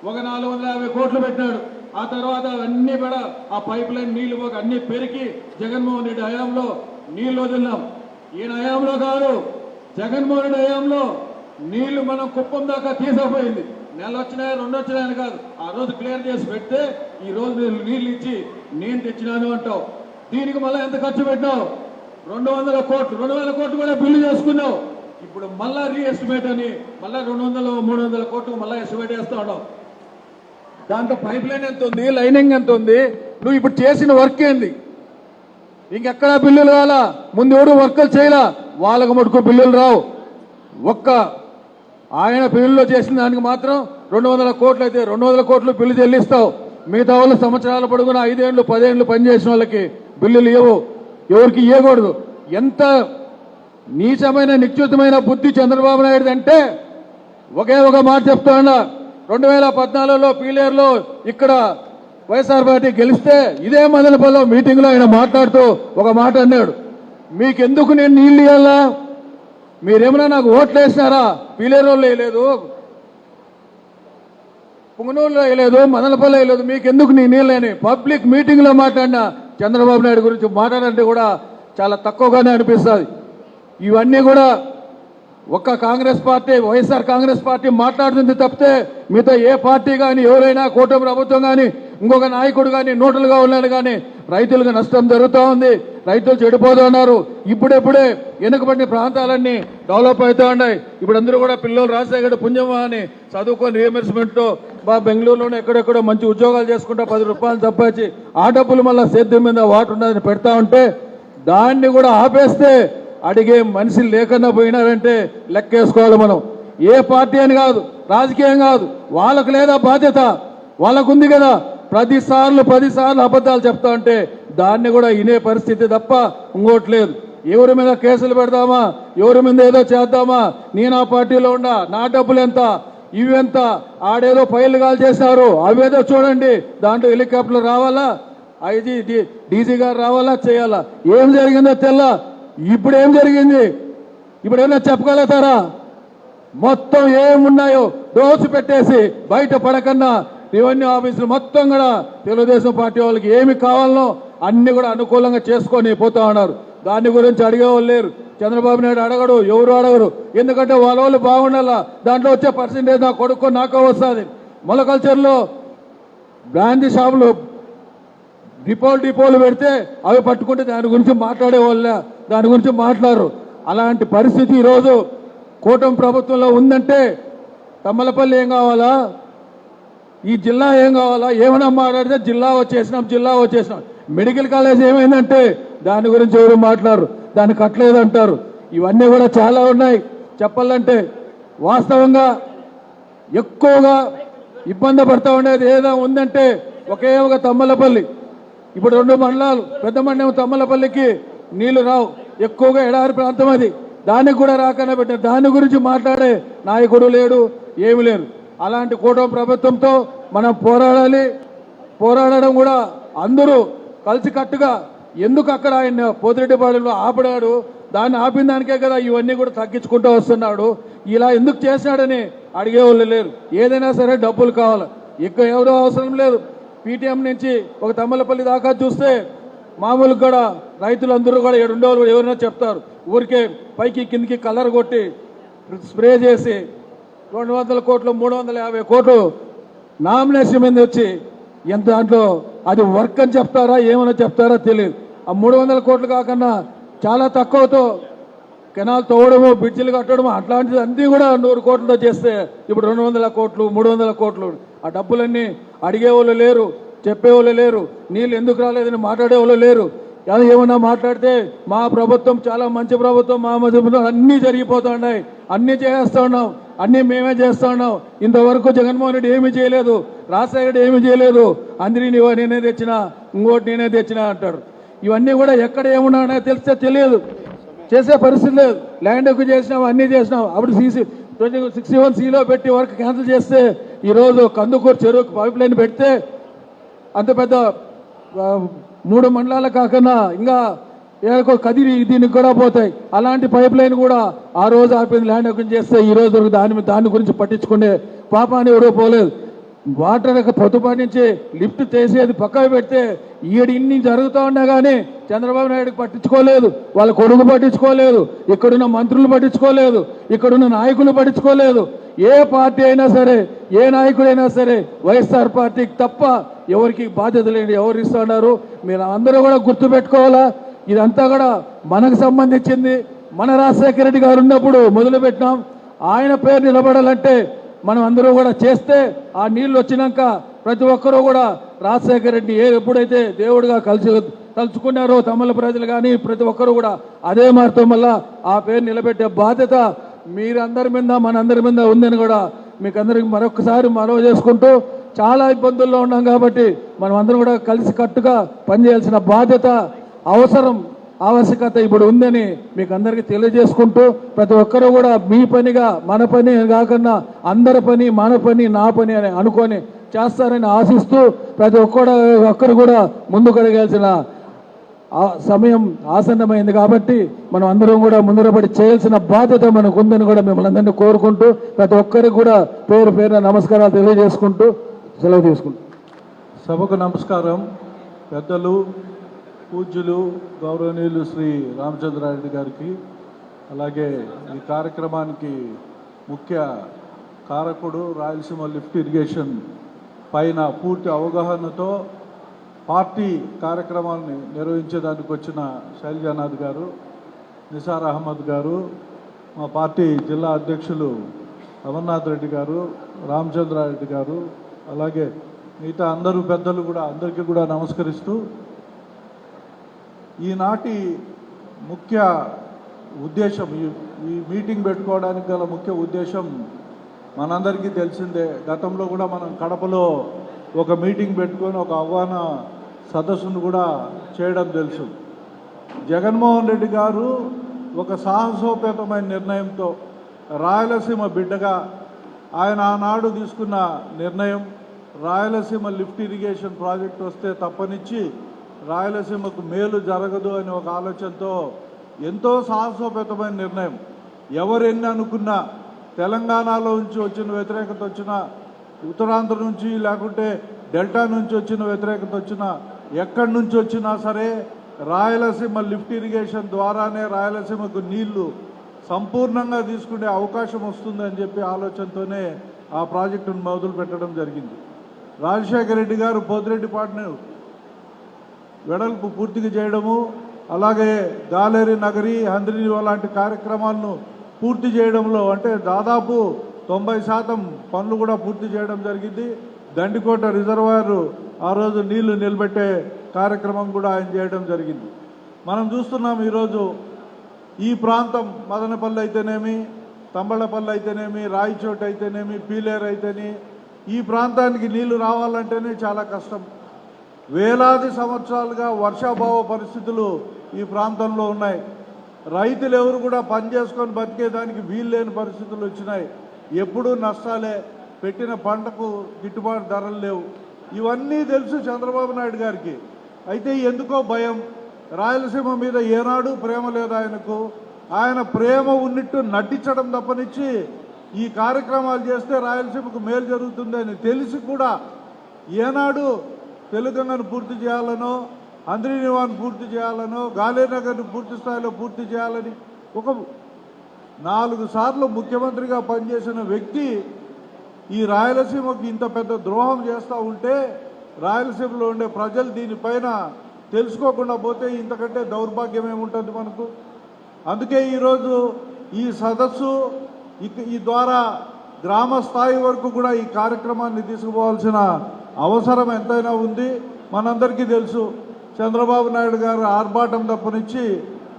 ఒక 450 కోట్లు పెట్టినాడు. ఆ తర్వాత అవన్నీ కూడా ఆ పైప్ లైన్ నీళ్లు పోక అన్ని పెరిగి జగన్మోహన్ రెడ్డి హయాంలో నీళ్లు వదిలినాం. ఈయన హయాంలో కాదు, జగన్మోహన్ రెడ్డి హయాంలో నీళ్లు మనం కుప్పం దాకా తీసుకుపోయింది. నెల వచ్చినాయా, 2 వచ్చినాయని కాదు, ఆ రోజు క్లియర్ చేసి పెడితే ఈ రోజు నీళ్లు ఇచ్చి నేను తెచ్చినాను అంటావు. దీనికి మళ్ళీ ఎంత ఖర్చు పెట్టినావు? 200 కోట్లు, 200 కోట్లు కూడా బిల్లు చేసుకున్నావు. ఇప్పుడు మళ్ళా రీఎస్టిమేట్ అని మళ్ళా 200-300 కోట్లు మళ్ళా ఎస్టిమేట్ చేస్తా ఉన్నావు. దాంట్లో పైప్ లైన్ ఎంత ఉంది, లైనింగ్ ఎంత ఉంది, నువ్వు ఇప్పుడు చేసిన వర్క్ ఏంది? ఇంకెక్కడా బిల్లులు రాలా, ముందు ఎవరు వర్కులు చేయలా, వాళ్ళకు మటుకు బిల్లులు రావు. ఒక్క ఆయన బిల్లులో చేసిన దానికి మాత్రం 200 కోట్లు అయితే 200 కోట్లు బిల్లు చెల్లిస్తావు. మిగతా వాళ్ళు సంవత్సరాల పొడుగున 5 ఏళ్ళు 10 ఏళ్ళు పనిచేసిన వాళ్ళకి బిల్లులు ఇవ్వవు, ఎవరికి ఇవ్వకూడదు. ఎంత నీచమైన నిశ్చితమైన బుద్ధి చంద్రబాబు నాయుడు అంటే ఒకే ఒక మాట చెప్తా ఉన్నా. 2014లో పీలేరులో ఇక్కడ వైఎస్ఆర్ పార్టీ గెలిస్తే ఇదే మదనపల్లిలో మీటింగ్ లో ఆయన మాట్లాడుతూ ఒక మాట అన్నాడు, మీకెందుకు నేను నీళ్లు ఇవ్వాలా, మీరేమన్నా నాకు ఓట్లు వేసినారా? పీలేరులో వేయలేదు, పుంగనూరులో వేయలేదు, మదనపల్లి వేయలేదు, మీకెందుకు నీ నీళ్ళని పబ్లిక్ మీటింగ్ లో మాట్లాడిన చంద్రబాబు నాయుడు గురించి మాట్లాడంటే కూడా చాలా తక్కువగానే అనిపిస్తుంది. ఇవన్నీ కూడా ఒక్క కాంగ్రెస్ పార్టీ, వైఎస్ఆర్ కాంగ్రెస్ పార్టీ మాట్లాడుతుంది తప్పితే మిగతా ఏ పార్టీ కానీ, ఎవరైనా కూటమి ప్రభుత్వం కానీ, ఇంకొక నాయకుడు కానీ, నోటలుగా ఉన్నాడు కానీ రైతులకు నష్టం జరుగుతూ ఉంది, రైతులు చెడిపోతున్నారు. ఇప్పుడే వెనుకబడిన ప్రాంతాలన్నీ డెవలప్ అవుతూ ఉన్నాయి. ఇప్పుడు అందరూ కూడా పిల్లలు రాజశేఖర పుణ్యమా అని చదువుకొని రీఎంబర్స్మెంట్ బెంగళూరులోనే ఎక్కడెక్కడో మంచి ఉద్యోగాలు చేసుకుంటా 10 రూపాయలు తప్పించి ఆ డబ్బులు మళ్ళీ సేద్యం మీద వాటర్ ఉన్నదని పెడతా ఉంటే దాన్ని కూడా ఆపేస్తే అడిగే మనిషి లేకుండా పోయినారంటే లెక్కేసుకోవాలి మనం. ఏ పార్టీ అని కాదు, రాజకీయం కాదు, వాళ్ళకు లేదా బాధ్యత, వాళ్ళకు ఉంది కదా. 10 సార్లు అబద్ధాలు చెప్తా ఉంటే దాన్ని కూడా వినే పరిస్థితి తప్ప ఇంకోట్లేదు. ఎవరి మీద కేసులు పెడదామా, ఎవరి మీద ఏదో చేద్దామా, నేను ఆ పార్టీలో ఉన్నా, నా డబ్బులు ఎంత, ఇవెంత, ఆడేదో ఫైళ్లు కాల్ చేశారు, అవేదో చూడండి, దాంట్లో హెలికాప్టర్లు రావాలా, ఐజీ డీజీ గారు రావాలా, చేయాలా, ఏం జరిగిందో తెల్లా. ఇప్పుడు ఏం జరిగింది, ఇప్పుడు ఏమైనా చెప్పగలుగుతారా? మొత్తం ఏమున్నాయో దోసి పెట్టేసి బయట పడకన్నా రెవెన్యూ ఆఫీసులు మొత్తం కూడా తెలుగుదేశం పార్టీ వాళ్ళకి ఏమి కావాలనో అన్ని కూడా అనుకూలంగా చేసుకొని పోతా ఉన్నారు. దాని గురించి అడిగేవాళ్ళు లేరు. చంద్రబాబు నాయుడు అడగడు, ఎవరు అడగరు. ఎందుకంటే వాళ్ళ వాళ్ళు బాగుండాలా, దాంట్లో వచ్చే పర్సెంటేజ్ నా కొడుకు నాకో వస్తుంది. మొలకల్చర్లో బ్రాందీ షాపులు డిపోలు పెడితే అవి పట్టుకుంటే దాని గురించి మాట్లాడేవాళ్ళ, దాని గురించి మాట్లాడరు. అలాంటి పరిస్థితి ఈరోజు కూటమి ప్రభుత్వంలో ఉందంటే తమ్మలపల్లి ఏం కావాలా, ఈ జిల్లా ఏం కావాలా, ఏమైనా మాట్లాడితే జిల్లా వచ్చేసినాం. మెడికల్ కాలేజ్ ఏమైందంటే దాని గురించి ఎవరు మాట్లాడరు, దాన్ని కట్టలేదంటారు. ఇవన్నీ కూడా చాలా ఉన్నాయి. చెప్పాలంటే వాస్తవంగా ఎక్కువగా ఇబ్బంది పడతా ఉండేది ఏదో ఉందంటే ఒకే ఒక తమ్మలపల్లి. ఇప్పుడు 2 మండలాలు, పెద్ద మండలం తమ్మలపల్లికి నీళ్లు రావు, ఎక్కువగా ఎడారి ప్రాంతం అది, దానికి కూడా రాకనే పెట్టారు. దాని గురించి మాట్లాడే నాయకుడు లేడు, ఏమి లేరు. అలాంటి కూటమి ప్రభుత్వంతో మనం పోరాడాలి. పోరాడడం కూడా అందరూ కలిసికట్టుగా, ఎందుకు అక్కడ ఆయన పోతిరెడ్డిపాళెంలో ఆపడాడు, దాన్ని ఆపిన దానికే కదా ఇవన్నీ కూడా తగ్గించుకుంటూ వస్తున్నాడు. ఇలా ఎందుకు చేశాడని అడిగేవాళ్ళు లేరు. ఏదైనా సరే డబ్బులు కావాలి, ఇక్కడ ఎవరో అవసరం లేదు. పీటీఎం నుంచి ఒక తమ్మలపల్లి దాకా చూస్తే మామూలుగా కూడా రైతులందరూ కూడా ఉండేవాళ్ళు ఎవరైనా చెప్తారు, ఊరికే పైకి కిందికి కలర్ కొట్టి స్ప్రే చేసి 200 కోట్లు 350 కోట్లు నామినేషన్ మీద వచ్చి ఎంత దాంట్లో అది వర్క్ అని చెప్తారా ఏమైనా చెప్తారా తెలియదు. ఆ 300 కోట్లు కాకుండా చాలా తక్కువతో కెనాల్ తవ్వడము, బ్రిడ్జిలు కట్టడము, అట్లాంటిది అన్నీ కూడా 100 కోట్లతో చేస్తే ఇప్పుడు 200 కోట్లు 300 కోట్లు. ఆ డబ్బులన్నీ అడిగేవాళ్ళు లేరు, చెప్పేవాళ్ళు లేరు, నీళ్ళు ఎందుకు రాలేదని మాట్లాడేవాళ్ళు లేరు. ఏమన్నా మాట్లాడితే మా ప్రభుత్వం చాలా మంచి ప్రభుత్వం, మా ప్రభుత్వం అన్నీ జరిగిపోతున్నాయి, అన్నీ చేస్తూ ఉన్నాం, అన్నీ మేమే చేస్తూ ఉన్నాం, ఇంతవరకు జగన్మోహన్ రెడ్డి ఏమీ చేయలేదు, రాజశేఖర రెడ్డి ఏమీ చేయలేదు, అందరినీ నేనే తెచ్చినా, ఇంకోటి నేనే తెచ్చినా అంటారు. ఇవన్నీ కూడా ఎక్కడ ఏమున్నాయో తెలిస్తే తెలియదు, చేసే పరిస్థితి లేదు. ల్యాండ్ ఎక్కువ చేసినాం, అన్నీ చేసినాం. అప్పుడు 61C పెట్టి వర్క్ క్యాన్సిల్ చేస్తే ఈరోజు కందుకూరు చెరువుకు పైప్ లైన్ పెడితే అంత పెద్ద 3 మండలాలు కాకుండా ఇంకా ఏదో కదిరి దీనికి కూడా పోతాయి. అలాంటి పైప్ లైన్ కూడా ఆ రోజు ఆపింది ల్యాండ్ ఎక్కువ చేస్తే ఈ రోజు దాని గురించి పట్టించుకునే పాపాన్ని ఎవరో పోలేదు. వాటర్ పొద్దుపాటి నుంచి లిఫ్ట్ చేసేది పక్కకు పెడితే ఇన్ని జరుగుతూ ఉన్నా కానీ చంద్రబాబు నాయుడుకి పట్టించుకోలేదు, వాళ్ళ కొడుకు పట్టించుకోలేదు, ఇక్కడున్న మంత్రులు పట్టించుకోలేదు, ఇక్కడున్న నాయకులు పట్టించుకోలేదు. ఏ పార్టీ అయినా సరే, ఏ నాయకుడైనా సరే వైఎస్ఆర్ పార్టీకి తప్ప ఎవరికి బాధ్యత లేని ఎవరు ఇస్తున్నారు. మీరు అందరూ కూడా గుర్తుపెట్టుకోవాలా, ఇదంతా కూడా మనకు సంబంధించింది. మన రాజశేఖర రెడ్డి గారు ఉన్నప్పుడు మొదలుపెట్టినాం. ఆయన పేరు నిలబడాలంటే మనం అందరూ కూడా చేస్తే ఆ నీళ్లు వచ్చినాక ప్రతి ఒక్కరూ కూడా రాజశేఖర రెడ్డి ఎప్పుడైతే దేవుడిగా తలుచుకున్నారో తమిళ ప్రజలు కానీ ప్రతి ఒక్కరూ కూడా అదే మార్గం వల్ల ఆ పేరు నిలబెట్టే బాధ్యత మీరందరి మీద మనందరి మీద ఉందని కూడా మీకు అందరికి మరొకసారి మనవి చేసుకుంటూ, చాలా ఇబ్బందుల్లో ఉన్నాం కాబట్టి మనం అందరం కూడా కలిసి కట్టుగా పనిచేయాల్సిన బాధ్యత ఆవశ్యకత ఇప్పుడు ఉందని మీకు అందరికీ తెలియజేసుకుంటూ, ప్రతి ఒక్కరూ కూడా మీ పనిగా మన పని కాకుండా అందరి పని మన పని నా పని అని అనుకొని చేస్తారని ఆశిస్తూ ప్రతి ఒక్కరు కూడా ముందుకు అడగాల్సిన సమయం ఆసన్నమైంది కాబట్టి మనం అందరం కూడా ముందరపడి చేయాల్సిన బాధ్యత మనకు ఉందని కూడా మిమ్మల్ని అందరినీ కోరుకుంటూ ప్రతి ఒక్కరికి కూడా పేరు పేరున నమస్కారాలు తెలియజేసుకుంటూ సెలవు తీసుకుంటాం. సభకు నమస్కారం. పెద్దలు పూజ్యులు గౌరవనీయులు శ్రీ రామచంద్రారెడ్డి గారికి, అలాగే ఈ కార్యక్రమానికి ముఖ్య కారకుడు రాయలసీమ లిఫ్ట్ ఇరిగేషన్ పైన పూర్తి అవగాహనతో పార్టీ కార్యక్రమాన్ని నిర్వహించేదానికి వచ్చిన శైలజానాథ్ గారు, నిసార్ అహ్మద్ గారు, మా పార్టీ జిల్లా అధ్యక్షులు అమర్నాథ్ రెడ్డి గారు, రామచంద్రారెడ్డి గారు, అలాగే మిగతా అందరూ పెద్దలు కూడా అందరికీ కూడా నమస్కరిస్తూ, ఈనాటి ముఖ్య ఉద్దేశం, ఈ మీటింగ్ పెట్టుకోవడానికి గల ముఖ్య ఉద్దేశం మనందరికీ తెలిసిందే. గతంలో కూడా మనం కడపలో ఒక మీటింగ్ పెట్టుకొని ఒక ఆహ్వాన సదస్సును కూడా చేయడం తెలుసు. జగన్మోహన్ రెడ్డి గారు ఒక సాహసోపేతమైన నిర్ణయంతో రాయలసీమ బిడ్డగా ఆయన ఆనాడు తీసుకున్న నిర్ణయం, రాయలసీమ లిఫ్ట్ ఇరిగేషన్ ప్రాజెక్ట్ వస్తే తప్పనిచ్చి రాయలసీమకు మేలు జరగదు అనే ఒక ఆలోచనతో ఎంతో సాహసోపేతమైన నిర్ణయం. ఎవరెన్ని అనుకున్నా, తెలంగాణలో నుంచి వచ్చిన వ్యతిరేకత వచ్చినా, ఉత్తరాంధ్ర నుంచి లేకుంటే డెల్టా నుంచి వచ్చిన వ్యతిరేకత వచ్చినా, ఎక్కడి నుంచి వచ్చినా సరే రాయలసీమ లిఫ్ట్ ఇరిగేషన్ ద్వారానే రాయలసీమకు నీళ్లు సంపూర్ణంగా తీసుకునే అవకాశం వస్తుందని చెప్పి ఆలోచనతోనే ఆ ప్రాజెక్టును మొదలు పెట్టడం జరిగింది. రాజశేఖర రెడ్డి గారు పోతిరెడ్డిపాడును వెడల్పు పూర్తిగా చేయడము, అలాగే గాలేరి నగరి, హంద్రిని లాంటి కార్యక్రమాలను పూర్తి చేయడంలో అంటే దాదాపు 90% పనులు కూడా పూర్తి చేయడం జరిగింది. దండికోట రిజర్వాయర్ ఆ రోజు నీళ్లు నిలబెట్టే కార్యక్రమం కూడా ఆయన చేయడం జరిగింది. మనం చూస్తున్నాం ఈరోజు ఈ ప్రాంతం మదనపల్లి అయితేనేమి, తంబళపల్లి అయితేనేమి, రాయచోటి అయితేనేమి, పీలేరు అయితేనే ఈ ప్రాంతానికి నీళ్లు రావాలంటేనే చాలా కష్టం. వేలాది సంవత్సరాలుగా వర్షాభావ పరిస్థితులు ఈ ప్రాంతంలో ఉన్నాయి. రైతులు ఎవరు కూడా పని చేసుకొని బతికేదానికి వీలు లేని పరిస్థితులు వచ్చినాయి. ఎప్పుడూ నష్టాలే, పెట్టిన పంటకు గిట్టుబాటు ధరలు లేవు. ఇవన్నీ తెలుసు చంద్రబాబు నాయుడు గారికి. అయితే ఎందుకో భయం, రాయలసీమ మీద ఏనాడు ప్రేమ లేదు ఆయనకు. ఆయన ప్రేమ ఉన్నట్టు నటించడం తప్పనిచ్చి ఈ కార్యక్రమాలు చేస్తే రాయలసీమకు మేలు జరుగుతుందని తెలిసి కూడా ఏనాడు తెలుగంగను పూర్తి చేయాలనో, హంద్రీనివాన్ పూర్తి చేయాలనో, గాలేనగర్ని పూర్తి స్థాయిలో పూర్తి చేయాలని ఒక 4 సార్లు ముఖ్యమంత్రిగా పనిచేసిన వ్యక్తి ఈ రాయలసీమకు ఇంత పెద్ద ద్రోహం చేస్తూ ఉంటే రాయలసీమలో ఉండే ప్రజలు దీనిపైన తెలుసుకోకుండా పోతే ఇంతకంటే దౌర్భాగ్యం ఏముంటుంది మనకు. అందుకే ఈరోజు ఈ సదస్సు ఈ ద్వారా గ్రామ స్థాయి వరకు కూడా ఈ కార్యక్రమాన్ని తీసుకుపోవాల్సిన అవసరం ఎంతైనా ఉంది. మనందరికీ తెలుసు చంద్రబాబు నాయుడు గారు ఆర్భాటం తప్పనిచ్చి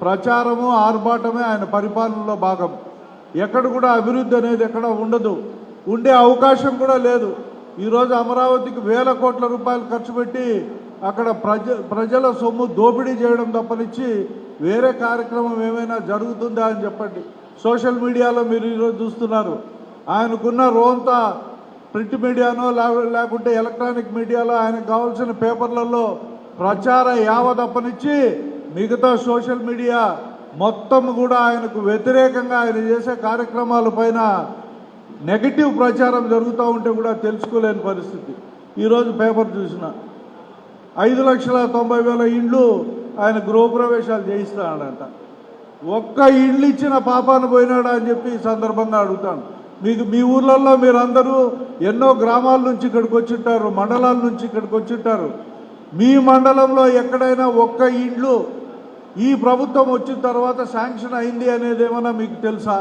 ప్రచారము ఆర్భాటమే ఆయన పరిపాలనలో భాగం. ఎక్కడ కూడా అభివృద్ధి అనేది ఎక్కడ ఉండదు, ఉండే అవకాశం కూడా లేదు. ఈరోజు అమరావతికి వేల కోట్ల రూపాయలు ఖర్చు పెట్టి అక్కడ ప్రజల సొమ్ము దోపిడీ చేయడం తప్పనిచ్చి వేరే కార్యక్రమం ఏమైనా జరుగుతుందా అని చెప్పండి. సోషల్ మీడియాలో మీరు ఈరోజు చూస్తున్నారు, ఆయనకున్న రోంతా ప్రింట్ మీడియానో లేకుంటే ఎలక్ట్రానిక్ మీడియాలో ఆయనకు కావాల్సిన పేపర్లలో ప్రచార యావ తప్పనిచ్చి మిగతా సోషల్ మీడియా మొత్తం కూడా ఆయనకు వ్యతిరేకంగా ఆయన చేసే కార్యక్రమాల పైన నెగటివ్ ప్రచారం జరుగుతూ ఉంటే కూడా తెలుసుకోలేని పరిస్థితి. ఈరోజు పేపర్ చూసిన 5,90,000 ఇండ్లు ఆయన గృహప్రవేశాలు చేయిస్తాడంట. ఒక్క ఇళ్ళు ఇచ్చిన పాపాన పోయినాడా అని చెప్పి ఈ సందర్భంగా అడుగుతాను. మీకు మీ ఊర్లలో మీరందరూ ఎన్నో గ్రామాల నుంచి ఇక్కడికి వచ్చింటారు, మండలాల నుంచి ఇక్కడికి వచ్చింటారు. మీ మండలంలో ఎక్కడైనా ఒక్క ఇండ్లు ఈ ప్రభుత్వం వచ్చిన తర్వాత శాంక్షన్ అయింది అనేది ఏమన్నా మీకు తెలుసా?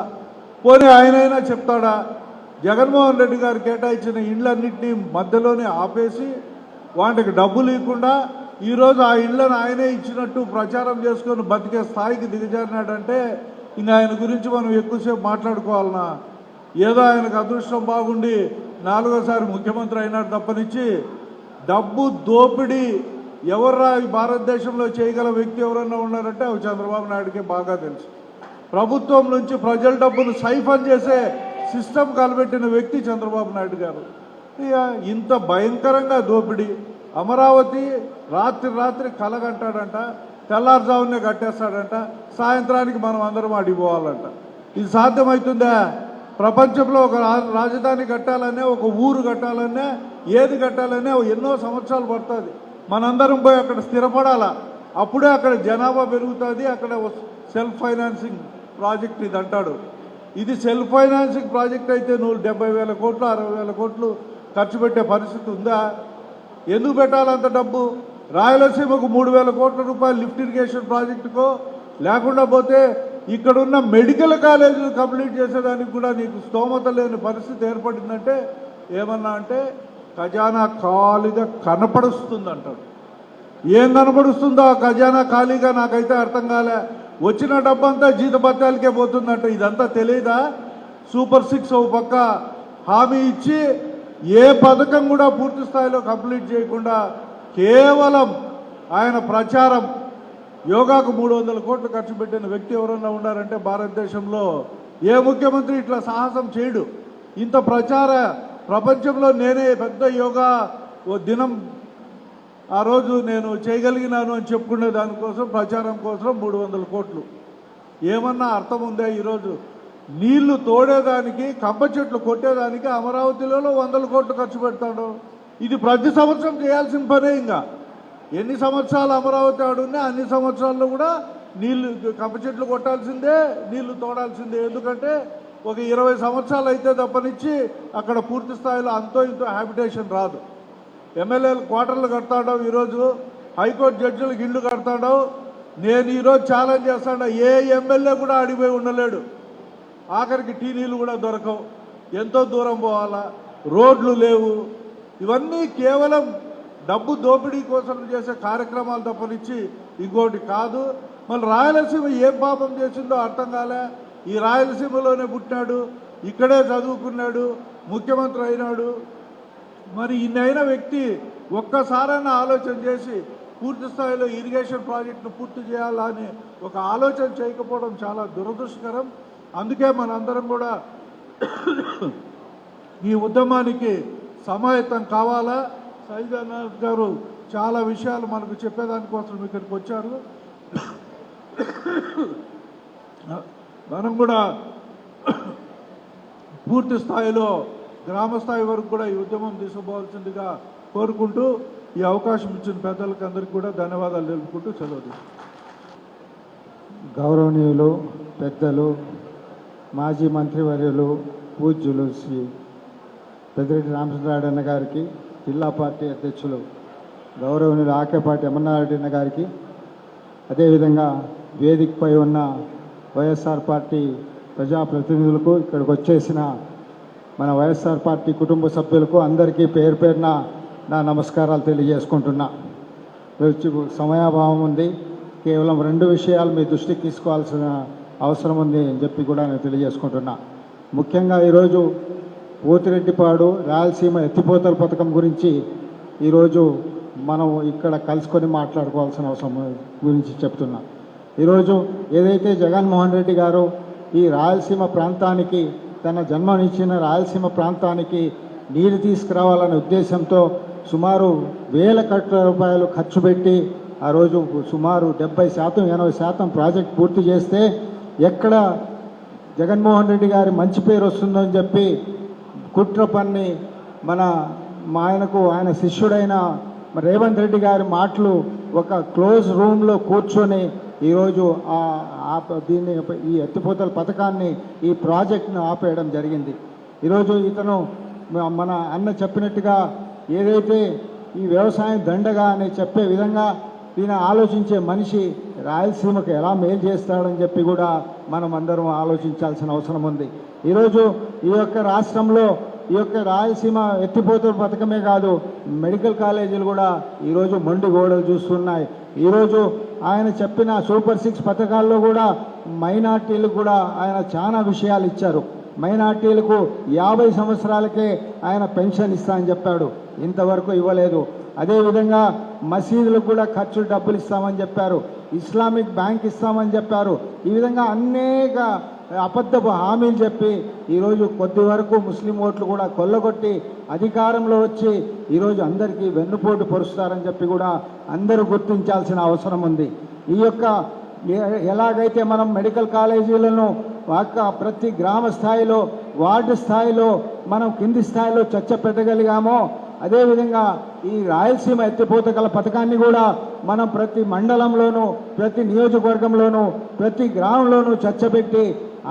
పోనీ ఆయనైనా చెప్తాడా? జగన్మోహన్ రెడ్డి గారు కేటాయించిన ఇండ్లన్నింటినీ మధ్యలోనే ఆపేసి వాటికి డబ్బులు ఇవ్వకుండా ఈరోజు ఆ ఇళ్లను ఆయనే ఇచ్చినట్టు ప్రచారం చేసుకొని బతికే స్థాయికి దిగజారినాడంటే ఇంకా ఆయన గురించి మనం ఎక్కువసేపు మాట్లాడుకోవాలన్నా? ఏదో ఆయనకు అదృష్టం బాగుండి 4వ సారి ముఖ్యమంత్రి అయినాడు తప్పనిచ్చి డబ్బు దోపిడీ ఎవర్రా ఈ భారతదేశంలో చేయగల వ్యక్తి ఎవరన్నా ఉన్నారంటే అవి చంద్రబాబు నాయుడుకే బాగా తెలుసు. ప్రభుత్వం నుంచి ప్రజల డబ్బును సైఫన్ చేసే సిస్టమ్ కలబెట్టిన వ్యక్తి చంద్రబాబు నాయుడు గారు. ఇక ఇంత భయంకరంగా దోపిడీ. అమరావతి రాత్రి కలగంటాడంట, తెల్లారుజామునే కట్టేస్తాడంట, సాయంత్రానికి మనం అందరం అడిగిపోవాలంట. ఇది సాధ్యమవుతుందా? ప్రపంచంలో ఒక రాజధాని కట్టాలనే, ఒక ఊరు కట్టాలనే, ఏది కట్టాలనే ఎన్నో సంవత్సరాలు పడుతుంది. మనందరం పోయి అక్కడ స్థిరపడాలా, అప్పుడే అక్కడ జనాభా పెరుగుతుంది. అక్కడ సెల్ఫ్ ఫైనాన్సింగ్ ప్రాజెక్ట్ ఇది అంటాడు. ఇది సెల్ఫ్ ఫైనాన్సింగ్ ప్రాజెక్ట్ అయితే నువ్వు 70,000 కోట్లు 60,000 కోట్లు ఖర్చు పెట్టే పరిస్థితి ఉందా? ఎందుకు పెట్టాలంత డబ్బు? రాయలసీమకు 3,000 కోట్ల రూపాయలు లిఫ్ట్ ఇరిగేషన్ ప్రాజెక్టుకో, లేకుండా పోతే ఇక్కడున్న మెడికల్ కాలేజీలు కంప్లీట్ చేసేదానికి కూడా నీకు స్తోమత లేని పరిస్థితి ఏర్పడిందంటే ఏమన్నా అంటే ఖజానా ఖాళీగా కనపడుస్తుంది అంటాడు. ఏం కనపడుస్తుందో ఆ ఖజానా ఖాళీగా నాకైతే అర్థం కాలే. వచ్చిన డబ్బంతా జీతభత్యాలకే పోతుందంట. ఇదంతా తెలియదా? సూపర్ 6 ఒక పక్క హామీ ఇచ్చి ఏ పథకం కూడా పూర్తి స్థాయిలో కంప్లీట్ చేయకుండా కేవలం ఆయన ప్రచారం. యోగాకు 300 కోట్లు ఖర్చు పెట్టిన వ్యక్తి ఎవరన్నా ఉన్నారంటే భారతదేశంలో ఏ ముఖ్యమంత్రి ఇట్లా సాహసం చేయడు. ఇంత ప్రచార ప్రపంచంలో నేనే పెద్ద యోగా ఓ దినం ఆ రోజు నేను చేయగలిగినాను అని చెప్పుకునే దానికోసం ప్రచారం కోసం 300 కోట్లు. ఏమన్నా అర్థం ఉందా? ఈరోజు నీళ్లు తోడేదానికి, కంప చెట్లు కొట్టేదానికి అమరావతిలో 100 కోట్లు ఖర్చు పెడతాడు. ఇది ప్రతి సంవత్సరం చేయాల్సిన పనే. ఇంకా ఎన్ని సంవత్సరాలు అమరావతి ఆడున్నా అన్ని సంవత్సరాల్లో కూడా నీళ్లు కంప చెట్లు కొట్టాల్సిందే, నీళ్లు తోడాల్సిందే. ఎందుకంటే ఒక 20 సంవత్సరాలు అయితే తప్పనిచ్చి అక్కడ పూర్తి స్థాయిలో అంతో ఇంతో హ్యాబిటేషన్ రాదు. ఎమ్మెల్యేలు క్వార్టర్లు కడతాడో, ఈరోజు హైకోర్టు జడ్జిలకు ఇళ్ళు కడతాడో. నేను ఈరోజు ఛాలెంజ్ చేస్తాను, ఏ ఎమ్మెల్యే కూడా అడిగిపోయి ఉండలేడు. ఆఖరికి టీ నీళ్ళు కూడా దొరకవు, ఎంతో దూరం పోవాలా, రోడ్లు లేవు. ఇవన్నీ కేవలం డబ్బు దోపిడీ కోసం చేసే కార్యక్రమాలు తప్పనిచ్చి ఇంకోటి కాదు. మళ్ళీ రాయలసీమ ఏం పాపం చేసిందో అర్థం కాలే. ఈ రాయలసీమలోనే పుట్టినాడు, ఇక్కడే చదువుకున్నాడు, ముఖ్యమంత్రి అయినాడు. మరి ఇన్నైన వ్యక్తి ఒక్కసారైనా ఆలోచన చేసి పూర్తి స్థాయిలో ఇరిగేషన్ ప్రాజెక్టును పూర్తి చేయాలని ఒక ఆలోచన చేయకపోవడం చాలా దురదృష్టకరం. అందుకే మనందరం కూడా ఈ ఉద్యమానికి సమాయత్తం కావాలా. సైజనాథ్ గారు చాలా విషయాలు మనకు చెప్పేదానికోసం ఇక్కడికి వచ్చారు. మనం కూడా పూర్తి స్థాయిలో గ్రామ స్థాయి వరకు కూడా ఈ ఉద్యమం తీసుకోవాల్సిందిగా కోరుకుంటూ ఈ అవకాశం ఇచ్చిన పెద్దలకు అందరికీ కూడా ధన్యవాదాలు తెలుపుకుంటూ సెలవు. గౌరవనీయులు పెద్దలు, మాజీ మంత్రివర్యులు, పూజ్యులు శ్రీ పెద్దిరెడ్డి రామచంద్రారెడ్డి అన్న గారికి, జిల్లా పార్టీ అధ్యక్షులు గౌరవనీయులు ఆకేపాటి అమర్నాథరెడ్డి అన్న గారికి, అదేవిధంగా వేదికపై ఉన్న వైఎస్ఆర్ పార్టీ ప్రజాప్రతినిధులకు, ఇక్కడికి వచ్చేసిన మన వైఎస్ఆర్ పార్టీ కుటుంబ సభ్యులకు అందరికీ పేరు పేరున నా నమస్కారాలు తెలియజేసుకుంటున్నా. సమయాభావం ఉంది. కేవలం 2 విషయాలు మీ దృష్టికి తీసుకోవాల్సిన అవసరం ఉంది అని చెప్పి కూడా నేను తెలియజేసుకుంటున్నా. ముఖ్యంగా ఈరోజు పోతిరెడ్డిపాడు రాయలసీమ ఎత్తిపోతల పథకం గురించి ఈరోజు మనం ఇక్కడ కలుసుకొని మాట్లాడుకోవాల్సిన అవసరం గురించి చెప్తున్నా. ఈరోజు ఏదైతే జగన్మోహన్ రెడ్డి గారు ఈ రాయలసీమ ప్రాంతానికి, తన జన్మనిచ్చిన రాయలసీమ ప్రాంతానికి నీరు తీసుకురావాలనే ఉద్దేశంతో సుమారు 1000 కోట్ల రూపాయలు ఖర్చు పెట్టి ఆ రోజు సుమారు 70-80% ప్రాజెక్ట్ పూర్తి చేస్తే ఎక్కడ జగన్మోహన్ రెడ్డి గారి మంచి పేరు వస్తుందని చెప్పి కుట్ర పన్ని ఆయన శిష్యుడైన రేవంత్ రెడ్డి గారి మాటలు ఒక క్లోజ్ రూమ్లో కూర్చొని ఈరోజు దీన్ని ఈ ఎత్తిపోతల పథకాన్ని, ఈ ప్రాజెక్ట్ను ఆపేయడం జరిగింది. ఈరోజు ఇతను మన అన్న చెప్పినట్టుగా ఏదైతే ఈ వ్యవసాయం దండగా అని చెప్పే విధంగా ఈయన ఆలోచించే మనిషి రాయలసీమకు ఎలా మేలు చేస్తాడని చెప్పి కూడా మనం అందరం ఆలోచించాల్సిన అవసరం ఉంది. ఈరోజు ఈ యొక్క రాష్ట్రంలో ఈ యొక్క రాయలసీమ ఎత్తిపోతల పథకమే కాదు, మెడికల్ కాలేజీలు కూడా ఈరోజు మొండి గోడలు చూస్తున్నాయి. ఈరోజు ఆయన చెప్పిన సూపర్ 6 పథకాల్లో కూడా మైనార్టీలకు కూడా ఆయన చాలా విషయాలు ఇచ్చారు. మైనార్టీలకు 50 సంవత్సరాలకే ఆయన పెన్షన్ ఇస్తా అని చెప్పాడు, ఇంతవరకు ఇవ్వలేదు. అదేవిధంగా మసీదులకు కూడా ఖర్చు డబ్బులు ఇస్తామని చెప్పారు, ఇస్లామిక్ బ్యాంక్ ఇస్తామని చెప్పారు. ఈ విధంగా అనేక అబద్ధపు హామీలు చెప్పి ఈరోజు కొద్ది వరకు ముస్లిం ఓట్లు కూడా కొల్లగొట్టి అధికారంలో వచ్చి ఈరోజు అందరికీ వెన్నుపోటు పొరుస్తారని చెప్పి కూడా అందరూ గుర్తించాల్సిన అవసరం ఉంది. ఈ యొక్క ఎలాగైతే మనం మెడికల్ కాలేజీలను ప్రతి గ్రామ స్థాయిలో, వార్డు స్థాయిలో, మనం కింది స్థాయిలో చర్చ పెట్టగలిగామో, అదేవిధంగా ఈ రాయలసీమ ఎత్తిపోతల పథకాన్ని కూడా మనం ప్రతి మండలంలోనూ, ప్రతి నియోజకవర్గంలోనూ, ప్రతి గ్రామంలోనూ చర్చ పెట్టి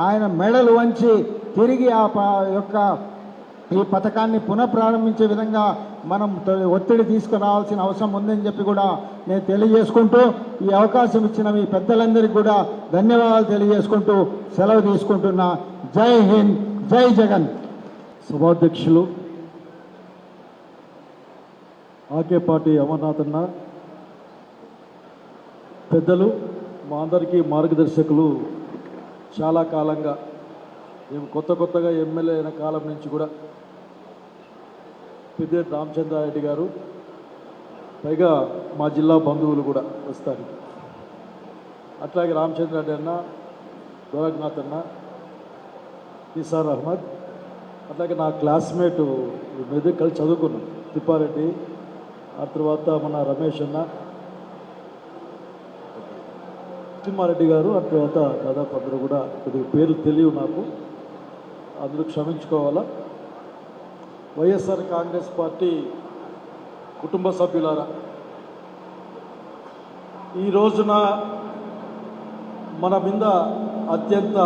ఆయన మెడలు వంచి తిరిగి ఈ పథకాన్ని పునఃప్రారంభించే విధంగా మనం ఒత్తిడి తీసుకురావాల్సిన అవసరం ఉందని చెప్పి కూడా నేను తెలియజేసుకుంటూ, ఈ అవకాశం ఇచ్చిన మీ పెద్దలందరికీ కూడా ధన్యవాదాలు తెలియజేసుకుంటూ సెలవు తీసుకుంటున్నా. జై హింద్, జై జగన్. సభాధ్యక్షులు ఆకేపాటి అమర్నాథ్ అన్న, పెద్దలు, మా అందరికీ మార్గదర్శకులు, చాలా కాలంగా మేము కొత్తగా ఎమ్మెల్యే అయిన కాలం నుంచి కూడా పెద్దిరెడ్డి రామచంద్రారెడ్డి గారు, పైగా మా జిల్లా బంధువులు కూడా వస్తారు. అట్లాగే రామచంద్రారెడ్డి అన్న, గోరఖ్నాథ్ అన్న, నిసార్ అహ్మద్, అట్లాగే నా క్లాస్మేటు మీద కలిసి చదువుకున్నాం తిప్పారెడ్డి, ఆ తర్వాత మన రమేష్ అన్న, తిమ్మారెడ్డి గారు, ఆ తర్వాత దాదాపు అందరూ కూడా కొద్దిగా పేర్లు తెలియవు నాకు, అందరూ క్షమించుకోవాలా. వైఎస్ఆర్ కాంగ్రెస్ పార్టీ కుటుంబ సభ్యులారా, ఈ రోజున మన మీద అత్యంత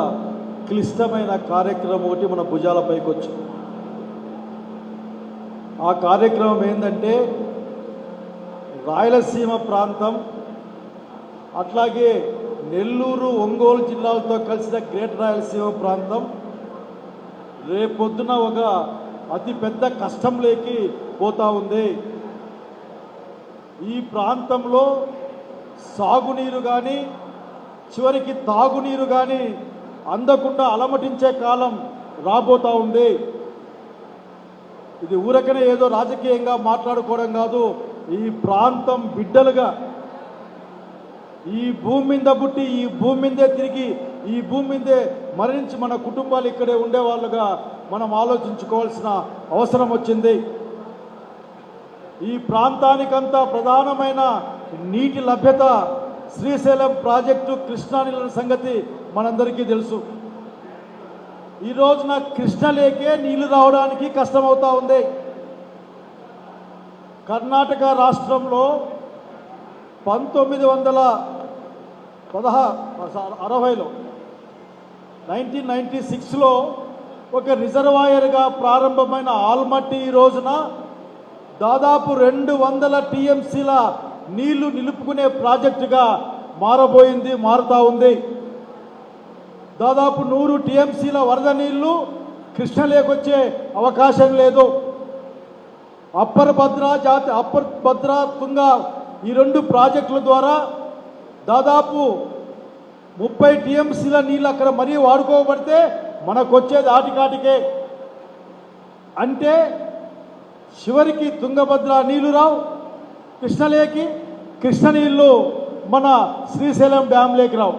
క్లిష్టమైన కార్యక్రమం ఒకటి మన భుజాలపైకి వచ్చింది. ఆ కార్యక్రమం ఏంటంటే రాయలసీమ ప్రాంతం, అట్లాగే నెల్లూరు, ఒంగోలు జిల్లాలతో కలిసిన గ్రేటర్ రాయలసీమ ప్రాంతం రేపొద్దున ఒక అతిపెద్ద కష్టంలోకి పోతా ఉంది. ఈ ప్రాంతంలో సాగునీరు కానీ, చివరికి తాగునీరు కానీ అందకుండా అలమటించే కాలం రాబోతూ ఉంది. ఇది ఊరకనే ఏదో రాజకీయంగా మాట్లాడుకోవడం కాదు, ఈ ప్రాంతం బిడ్డలుగా ఈ భూమి మీద పుట్టి, ఈ భూమి మీదే తిరిగి, ఈ భూమి మీదే మరణించి మన కుటుంబాలు ఇక్కడే ఉండేవాళ్ళుగా మనం ఆలోచించుకోవాల్సిన అవసరం వచ్చింది. ఈ ప్రాంతానికంతా ప్రధానమైన నీటి లభ్యత శ్రీశైలం ప్రాజెక్టు, కృష్ణా నీళ్ళ సంగతి మనందరికీ తెలుసు. ఈ రోజున కృష్ణలేకే నీళ్లు రావడానికి కష్టమవుతా ఉంది. కర్ణాటక రాష్ట్రంలో 1960లో 1996లో ఒక రిజర్వాయర్గా ప్రారంభమైన ఆల్మట్టి ఈ రోజున దాదాపు 200 టీఎంసీల నీళ్లు నిలుపుకునే ప్రాజెక్టుగా మారుతా ఉంది. దాదాపు 100 టీఎంసీల వరద నీళ్లు కృష్ణలేకొచ్చే అవకాశం లేదు. అప్పర్ భద్ర తుంగ ఈ 2 ప్రాజెక్టుల ద్వారా దాదాపు 30 టీఎంసీల నీళ్ళు అక్కడ మరీ వాడుకోబడితే మనకు వచ్చేది ఆటికాటికే. అంటే చివరికి తుంగభద్ర నీళ్లు రావు కృష్ణలేకి, కృష్ణ నీళ్లు మన శ్రీశైలం డ్యాంలేకి రావు.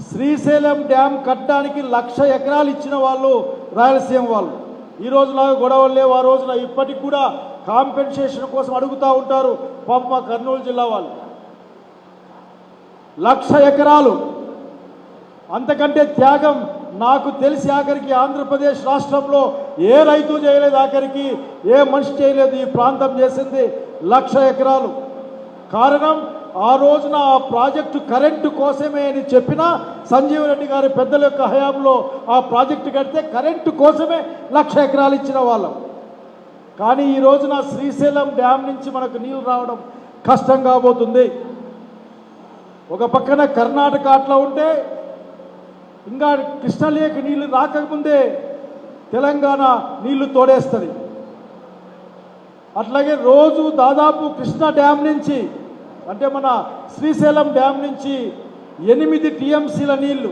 శ్రీశైలం డ్యామ్ కట్టడానికి 1,00,000 ఎకరాలు ఇచ్చిన వాళ్ళు రాయలసీమ వాళ్ళు. ఈ రోజులాగా గొడవలు లేవు. ఆ రోజున ఇప్పటికి కూడా కాంపెన్సేషన్ కోసం అడుగుతూ ఉంటారు పాప మా కర్నూలు జిల్లా వాళ్ళు. 1,00,000 ఎకరాలు అంతకంటే త్యాగం నాకు తెలిసి ఆఖరికి ఆంధ్రప్రదేశ్ రాష్ట్రంలో ఏ రైతు చేయలేదు, ఆఖరికి ఏ మనిషి చేయలేదు. ఈ ప్రాంతం చేసింది 1,00,000 ఎకరాలు. కారణం ఆ రోజున ఆ ప్రాజెక్టు కరెంటు కోసమే అని చెప్పిన సంజీవ్ రెడ్డి గారి పెద్దల యొక్క హయాంలో ఆ ప్రాజెక్టు కడితే కరెంటు కోసమే 1,00,000 ఎకరాలు ఇచ్చిన వాళ్ళం. కానీ ఈ రోజున శ్రీశైలం డ్యామ్ నుంచి మనకు నీళ్లు రావడం కష్టం కాబోతుంది. ఒక పక్కన కర్ణాటక అట్లా ఉంటే ఇంకా కృష్ణలేకి నీళ్లు రాకముందే తెలంగాణ నీళ్లు తోడేస్తుంది. అట్లాగే రోజు దాదాపు కృష్ణా డ్యామ్ నుంచి అంటే మన శ్రీశైలం డ్యామ్ నుంచి 8 టీఎంసీల నీళ్లు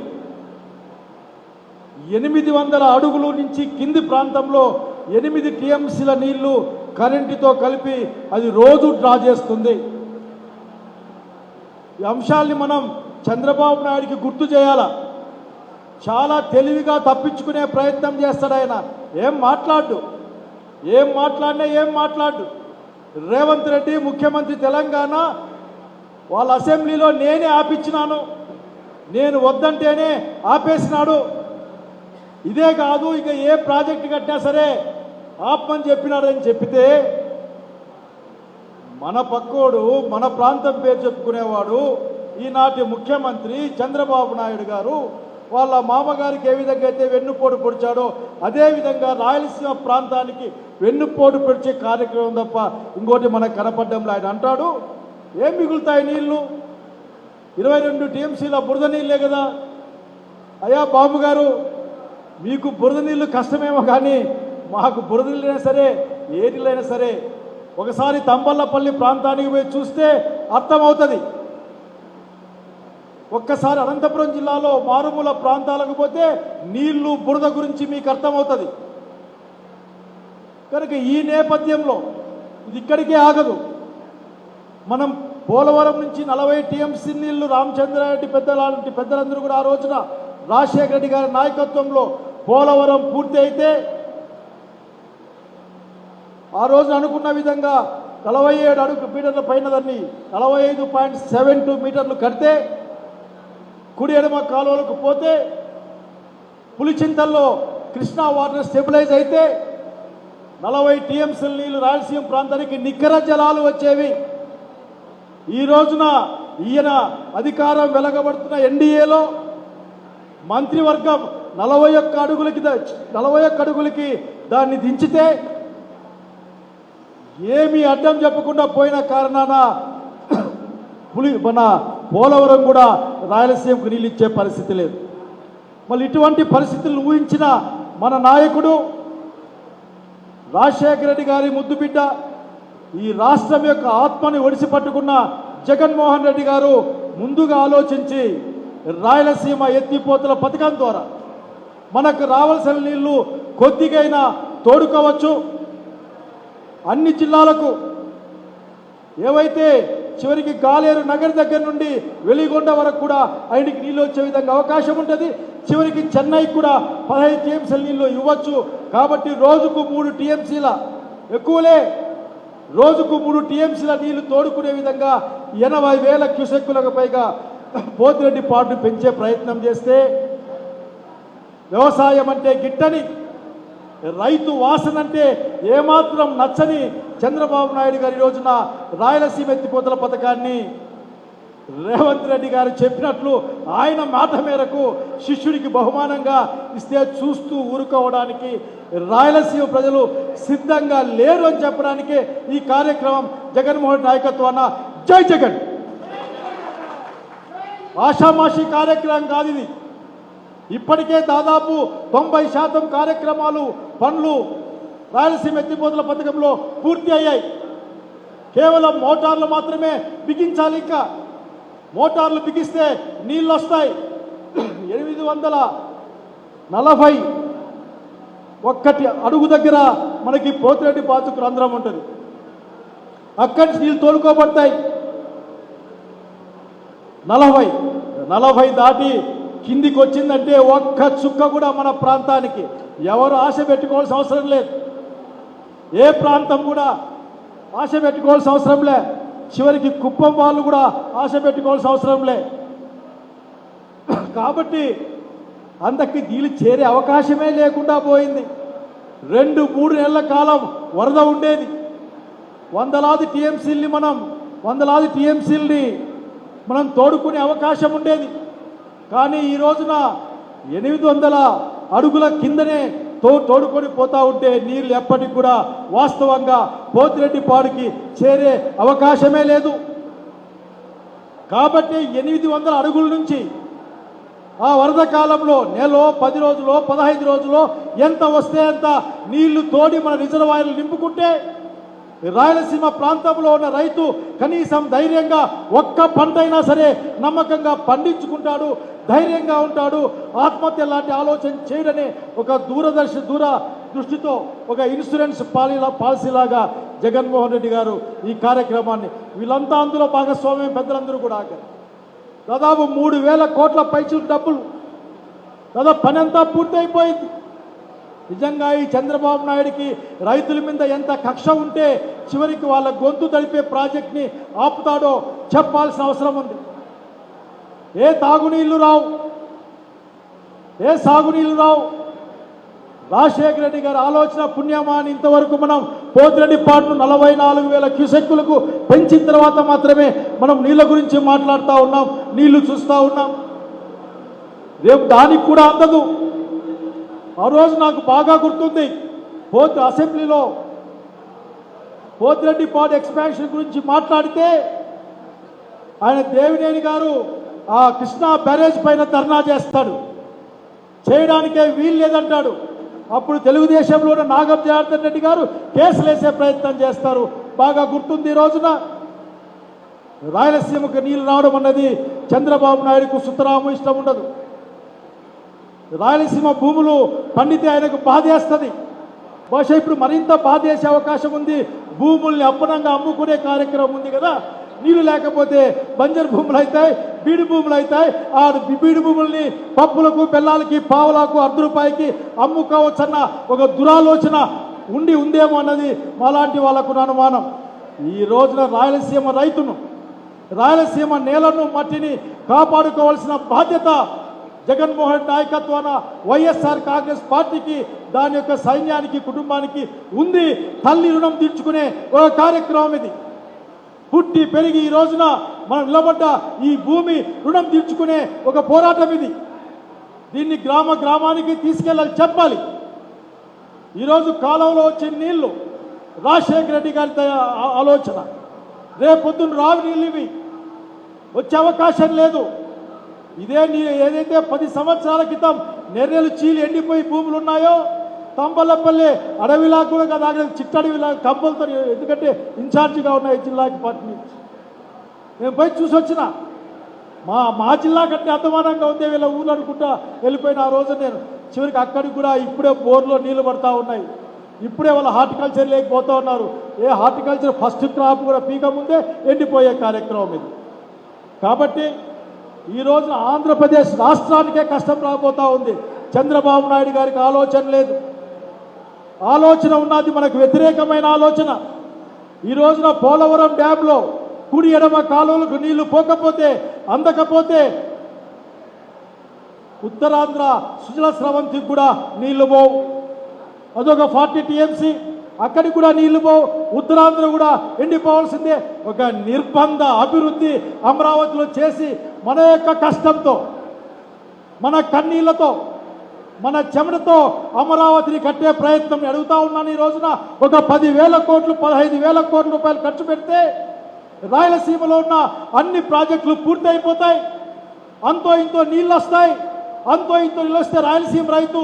800 అడుగుల నుంచి కింది ప్రాంతంలో 8 టీఎంసీల నీళ్లు కరెంటుతో కలిపి అది రోజు డ్రా చేస్తుంది. ఈ అంశాల్ని మనం చంద్రబాబు నాయుడికి గుర్తు చేయాలా. చాలా తెలివిగా తప్పించుకునే ప్రయత్నం చేస్తాడు ఆయన. ఏం మాట్లాడు. రేవంత్ రెడ్డి ముఖ్యమంత్రి తెలంగాణ వాళ్ళ అసెంబ్లీలో నేనే ఆపించినాను, నేను వద్దంటేనే ఆపేసినాడు. ఇదే కాదు ఇక ఏ ప్రాజెక్టు కట్టినా సరే ఆపమని చెప్పినాడని చెప్పితే మన పక్కోడు మన ప్రాంతం పేరు చెప్పుకునేవాడు ఈనాటి ముఖ్యమంత్రి చంద్రబాబు నాయుడు గారు వాళ్ళ మామగారికి ఏ విధంగా అయితే వెన్నుపోటు పొడిచాడో అదేవిధంగా రాయలసీమ ప్రాంతానికి వెన్నుపోటు పొడిచే కార్యక్రమం తప్ప ఇంకోటి మనకు కనపడ్డంలో. ఆయన అంటాడు ఏం మిగులుతాయి నీళ్లు, 22 టీఎంసీల బురద నీళ్ళే కదా. అయ్యా బాబు గారు మీకు బురద నీళ్లు కష్టమేమో కానీ మాకు బురద నీళ్ళైనా సరే ఏ నీళ్ళైనా సరే ఒకసారి తంబల్లపల్లి ప్రాంతానికి పోయి చూస్తే అర్థమవుతుంది. ఒక్కసారి అనంతపురం జిల్లాలో మారుమూల ప్రాంతాలకు పోతే నీళ్లు బురద గురించి మీకు అర్థమవుతుంది. కనుక ఈ నేపథ్యంలో ఇది ఇక్కడికే ఆగదు. మనం పోలవరం నుంచి 40 టీఎంసీ నీళ్లు రామచంద్రారెడ్డి పెద్దలందరూ కూడా ఆ రోజున రాజశేఖర రెడ్డి గారి నాయకత్వంలో పోలవరం పూర్తి అయితే ఆ రోజు అనుకున్న విధంగా 47 మీటర్ల పైన దాన్ని 45.72 మీటర్లు కడితే కుడి ఎడమ కాలువలకు పోతే పులిచింతల్లో కృష్ణా వాటర్ స్టెబిలైజ్ అయితే 40 టీఎంసీల నీళ్లు రాయలసీమ ప్రాంతానికి నికర జలాలు వచ్చేవి. ఈ రోజున ఈయన అధికారం వెలగబడుతున్న ఎన్డీఏలో మంత్రివర్గం 41 అడుగులకి దాన్ని దించితే ఏమీ అడ్డం చెప్పకుండా పోయిన కారణాన మన పోలవరం కూడా రాయలసీమకు నీళ్ళు ఇచ్చే పరిస్థితి లేదు. మళ్ళీ ఇటువంటి పరిస్థితులను ఊహించిన మన నాయకుడు రాజశేఖర రెడ్డి గారి ముద్దుబిడ్డ ఈ రాష్ట్రం యొక్క ఆత్మని ఒడిసి పట్టుకున్న జగన్మోహన్ రెడ్డి గారు ముందుగా ఆలోచించి రాయలసీమ ఎత్తిపోతల పథకం ద్వారా మనకు రావాల్సిన నీళ్లు కొద్దిగైనా తోడుకోవచ్చు. అన్ని జిల్లాలకు ఏవైతే చివరికి గాలేరు నగర్ దగ్గర నుండి వెలిగొండ వరకు కూడా ఆయనకి నీళ్ళు వచ్చే విధంగా అవకాశం ఉంటుంది. చివరికి చెన్నైకి కూడా 15 టీఎంసీల నీళ్లు ఇవ్వచ్చు. కాబట్టి రోజుకు 3 టీఎంసీల ఎక్కువలే రోజుకు 3 టీఎంసీల నీళ్లు తోడుకునే విధంగా 80,000 క్యూసెక్కులకు పైగా పోతిరెడ్డి పాటును పెంచే ప్రయత్నం చేస్తే వ్యవసాయం అంటే గిట్టని రైతు వాసన అంటే ఏమాత్రం నచ్చని చంద్రబాబు నాయుడు గారి రోజున రాయలసీమ ఎత్తిపోతల పథకాన్ని రేవంత్ రెడ్డి గారు చెప్పినట్లు ఆయన మాట మేరకు శిష్యుడికి బహుమానంగా ఇస్తే చూస్తూ ఊరుకోవడానికి రాయలసీమ ప్రజలు సిద్ధంగా లేరు అని చెప్పడానికే ఈ కార్యక్రమం జగన్మోహన్ నాయకత్వాన జై జగన్. ఆషామాషి కార్యక్రమం కాదు ఇది. ఇప్పటికే దాదాపు 90% కార్యక్రమాలు పనులు రాయలసీమ ఎత్తిపోతల పథకంలో పూర్తి అయ్యాయి. కేవలం మోటార్లు మాత్రమే బిగించాలి. ఇంకా మోటార్లు బిగిస్తే నీళ్ళు వస్తాయి. 841 అడుగు దగ్గర మనకి పోతిరెడ్డి బాతుకు రంధ్రం ఉంటుంది. అక్కడి నుంచి నీళ్ళు తోలుకోబడతాయి. 40 దాటి కిందికి వచ్చిందంటే ఒక్క చుక్క కూడా మన ప్రాంతానికి ఎవరు ఆశ పెట్టుకోవాల్సిన అవసరం లేదు. ఏ ప్రాంతం కూడా ఆశ పెట్టుకోవాల్సిన అవసరం లే. చివరికి కుప్పం వాళ్ళు కూడా ఆశ పెట్టుకోవాల్సిన అవసరం లే. కాబట్టి అంతకి నీళ్ళు చేరే అవకాశమే లేకుండా పోయింది. 2-3 నెలల కాలం వరద ఉండేది. వందలాది టీఎంసీల్ని మనం తోడుకునే అవకాశం ఉండేది. కానీ ఈ రోజున 800 అడుగుల కిందనే తోడుకొని పోతా ఉంటే నీళ్ళు ఎప్పటికి కూడా వాస్తవంగా పోతిరెడ్డిపాడుకి చేరే అవకాశమే లేదు. కాబట్టి 800 అడుగుల నుంచి ఆ వరద కాలంలో నెలలో 10 రోజులో 15 రోజులో ఎంత వస్తే అంత నీళ్లు తోడి మన రిజర్వాయర్లు నింపుకుంటే రాయలసీమ ప్రాంతంలో ఉన్న రైతు కనీసం ధైర్యంగా ఒక్క పంట అయినా సరే నమ్మకంగా పండించుకుంటాడు, ధైర్యంగా ఉంటాడు, ఆత్మహత్య లాంటి ఆలోచన చేయడనే ఒక దృష్టితో ఒక ఇన్సూరెన్స్ పాలసీలాగా జగన్మోహన్ రెడ్డి గారు ఈ కార్యక్రమాన్ని వీళ్ళంతా అందులో భాగస్వామ్యం పెద్దలందరూ కూడా దాదాపు 3,000 కోట్ల పైచుల డబ్బులు దాదాపు పని అంతా పూర్తయిపోయింది. నిజంగా ఈ చంద్రబాబు నాయుడికి రైతుల మీద ఎంత కక్ష ఉంటే చివరికి వాళ్ళ గొంతు తడిపే ప్రాజెక్ట్ని ఆపుతాడో చెప్పాల్సిన అవసరం ఉంది. ఏ తాగునీళ్లు రావు, ఏ సాగునీళ్లు రావు. రాజశేఖర రెడ్డి గారి ఆలోచన పుణ్యమాని ఇంతవరకు మనం పోతిరెడ్డిపాడును 44,000 క్యూసెక్కులకు పెంచిన తర్వాత మాత్రమే మనం నీళ్ళ గురించి మాట్లాడుతూ ఉన్నాం, నీళ్లు చూస్తూ ఉన్నాం. రేపు దానికి కూడా అందదు. ఆ రోజు నాకు బాగా గుర్తుంది, అసెంబ్లీలో పోతిరెడ్డిపాడు ఎక్స్పాన్షన్ గురించి మాట్లాడితే ఆయన దేవినేని గారు ఆ కృష్ణా బ్యారేజ్ పైన ధర్నా చేస్తాడు, చేయడానికే వీలు లేదంటాడు. అప్పుడు తెలుగుదేశంలో ఉన్న నాగం జనార్దన్ రెడ్డి గారు కేసులు వేసే ప్రయత్నం చేస్తారు. బాగా గుర్తుంది. ఈ రోజున రాయలసీమకు నీళ్లు రావడం అన్నది చంద్రబాబు నాయుడుకు సుతరాము ఇష్టం ఉండదు. రాయలసీమ భూములు పండితే ఆయనకు బాధేస్తుంది. బహుశా ఇప్పుడు మరింత బాధేసే అవకాశం ఉంది. భూముల్ని అప్పనంగా అమ్ముకునే కార్యక్రమం ఉంది కదా. నీళ్లు లేకపోతే బంజరు భూములు అవుతాయి, బీడు భూములు అవుతాయి. ఆ బీడు భూముల్ని పప్పులకు బెల్లాలకి పావులకు ₹1 అమ్ముకోవచ్చన్న ఒక దురాలోచన ఉందేమో అన్నది మాలాంటి వాళ్ళకు అనుమానం. ఈ రోజున రాయలసీమ రైతును, రాయలసీమ నేలను మట్టిని కాపాడుకోవాల్సిన బాధ్యత జగన్మోహన్ నాయకత్వాన వైఎస్ఆర్ కాంగ్రెస్ పార్టీకి, దాని యొక్క సైన్యానికి, కుటుంబానికి ఉంది. తల్లి రుణం తీర్చుకునే ఒక కార్యక్రమం ఇది. పుట్టి పెరిగి ఈ రోజున మనం నిలబడ్డ ఈ భూమి రుణం తీర్చుకునే ఒక పోరాటం ఇది. దీన్ని గ్రామానికి తీసుకెళ్ళాలి, చెప్పాలి. ఈరోజు కాలంలో వచ్చే నీళ్లు రాజశేఖర రెడ్డి గారి ఆలోచన. రేపొద్దున రావి నీళ్ళు ఇవి వచ్చే అవకాశం లేదు. ఇదే ఏదైతే 10 సంవత్సరాల క్రితం నెర్రెలు చీలి ఎండిపోయి భూములు ఉన్నాయో, తంబలపల్లి అడవిలా కూడా కదా, చిట్టడవిలా కంపలతో, ఎందుకంటే ఇన్ఛార్జిగా ఉన్నాయి జిల్లాకి పార్టీ నుంచి. నేను పోయి చూసి వచ్చిన మా జిల్లా కంటే అధ్వానంగా ఉంది వీళ్ళ ఊరు అనుకుంటా వెళ్ళిపోయిన ఆ రోజు నేను. చివరికి అక్కడికి కూడా ఇప్పుడే బోర్లో నీళ్లు పడతా ఉన్నాయి. ఇప్పుడే వాళ్ళ హార్టికల్చర్ లేకపోతూ ఉన్నారు. ఏ హార్టికల్చర్ ఫస్ట్ క్రాప్ కూడా పీక ముందే ఎండిపోయే కార్యక్రమం ఇది. కాబట్టి ఈ రోజున ఆంధ్రప్రదేశ్ రాష్ట్రానికే కష్టం రాబోతా ఉంది. చంద్రబాబు నాయుడు గారికి ఆలోచన లేదు. ఆలోచన ఉన్నది మనకు వ్యతిరేకమైన ఆలోచన. ఈ రోజున పోలవరం డ్యాంలో కుడి ఎడమ కాలువలకు నీళ్లు పోకపోతే, అందకపోతే ఉత్తరాంధ్ర సుజల స్రవంతికి కూడా నీళ్లు పోవు. అదొక 40 టీఎంసీ, అక్కడికి కూడా నీళ్లు పోవు. ఉత్తరాంధ్ర కూడా ఎండిపోవాల్సిందే. ఒక నిర్బంధ అభివృద్ధి అమరావతిలో చేసి మన యొక్క కష్టంతో, మన కన్నీళ్లతో, మన చెమటతో అమరావతిని కట్టే ప్రయత్నం అడుగుతా ఉన్నాను. ఈ రోజున ఒక 10,000 కోట్లు 15,000 కోట్ల రూపాయలు ఖర్చు పెడితే రాయలసీమలో ఉన్న అన్ని ప్రాజెక్టులు పూర్తి అయిపోతాయి. అంతో ఇంతో నీళ్ళు వస్తాయి. అంతో ఇంతో నిలిస్తే రాయలసీమ రైతు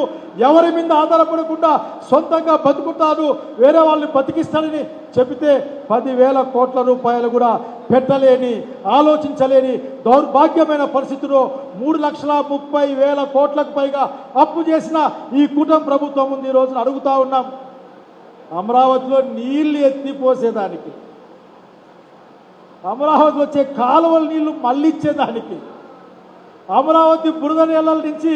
ఎవరి మీద ఆధారపడకుండా సొంతంగా బతుకుతాడు, వేరే వాళ్ళని బతికిస్తాడని చెబితే 10,000 కోట్ల రూపాయలు కూడా పెట్టలేని, ఆలోచించలేని దౌర్భాగ్యమైన పరిస్థితిలో 3,30,000 కోట్లకు పైగా అప్పు చేసిన ఈ కూటమి ప్రభుత్వం ఉంది. ఈ రోజున అడుగుతా ఉన్నాం, అమరావతిలో నీళ్లు ఎత్తిపోసేదానికి, అమరావతిలో వచ్చే కాలువల నీళ్లు మళ్ళిచ్చేదానికి, అమరావతి బురద నీళ్ళ నుంచి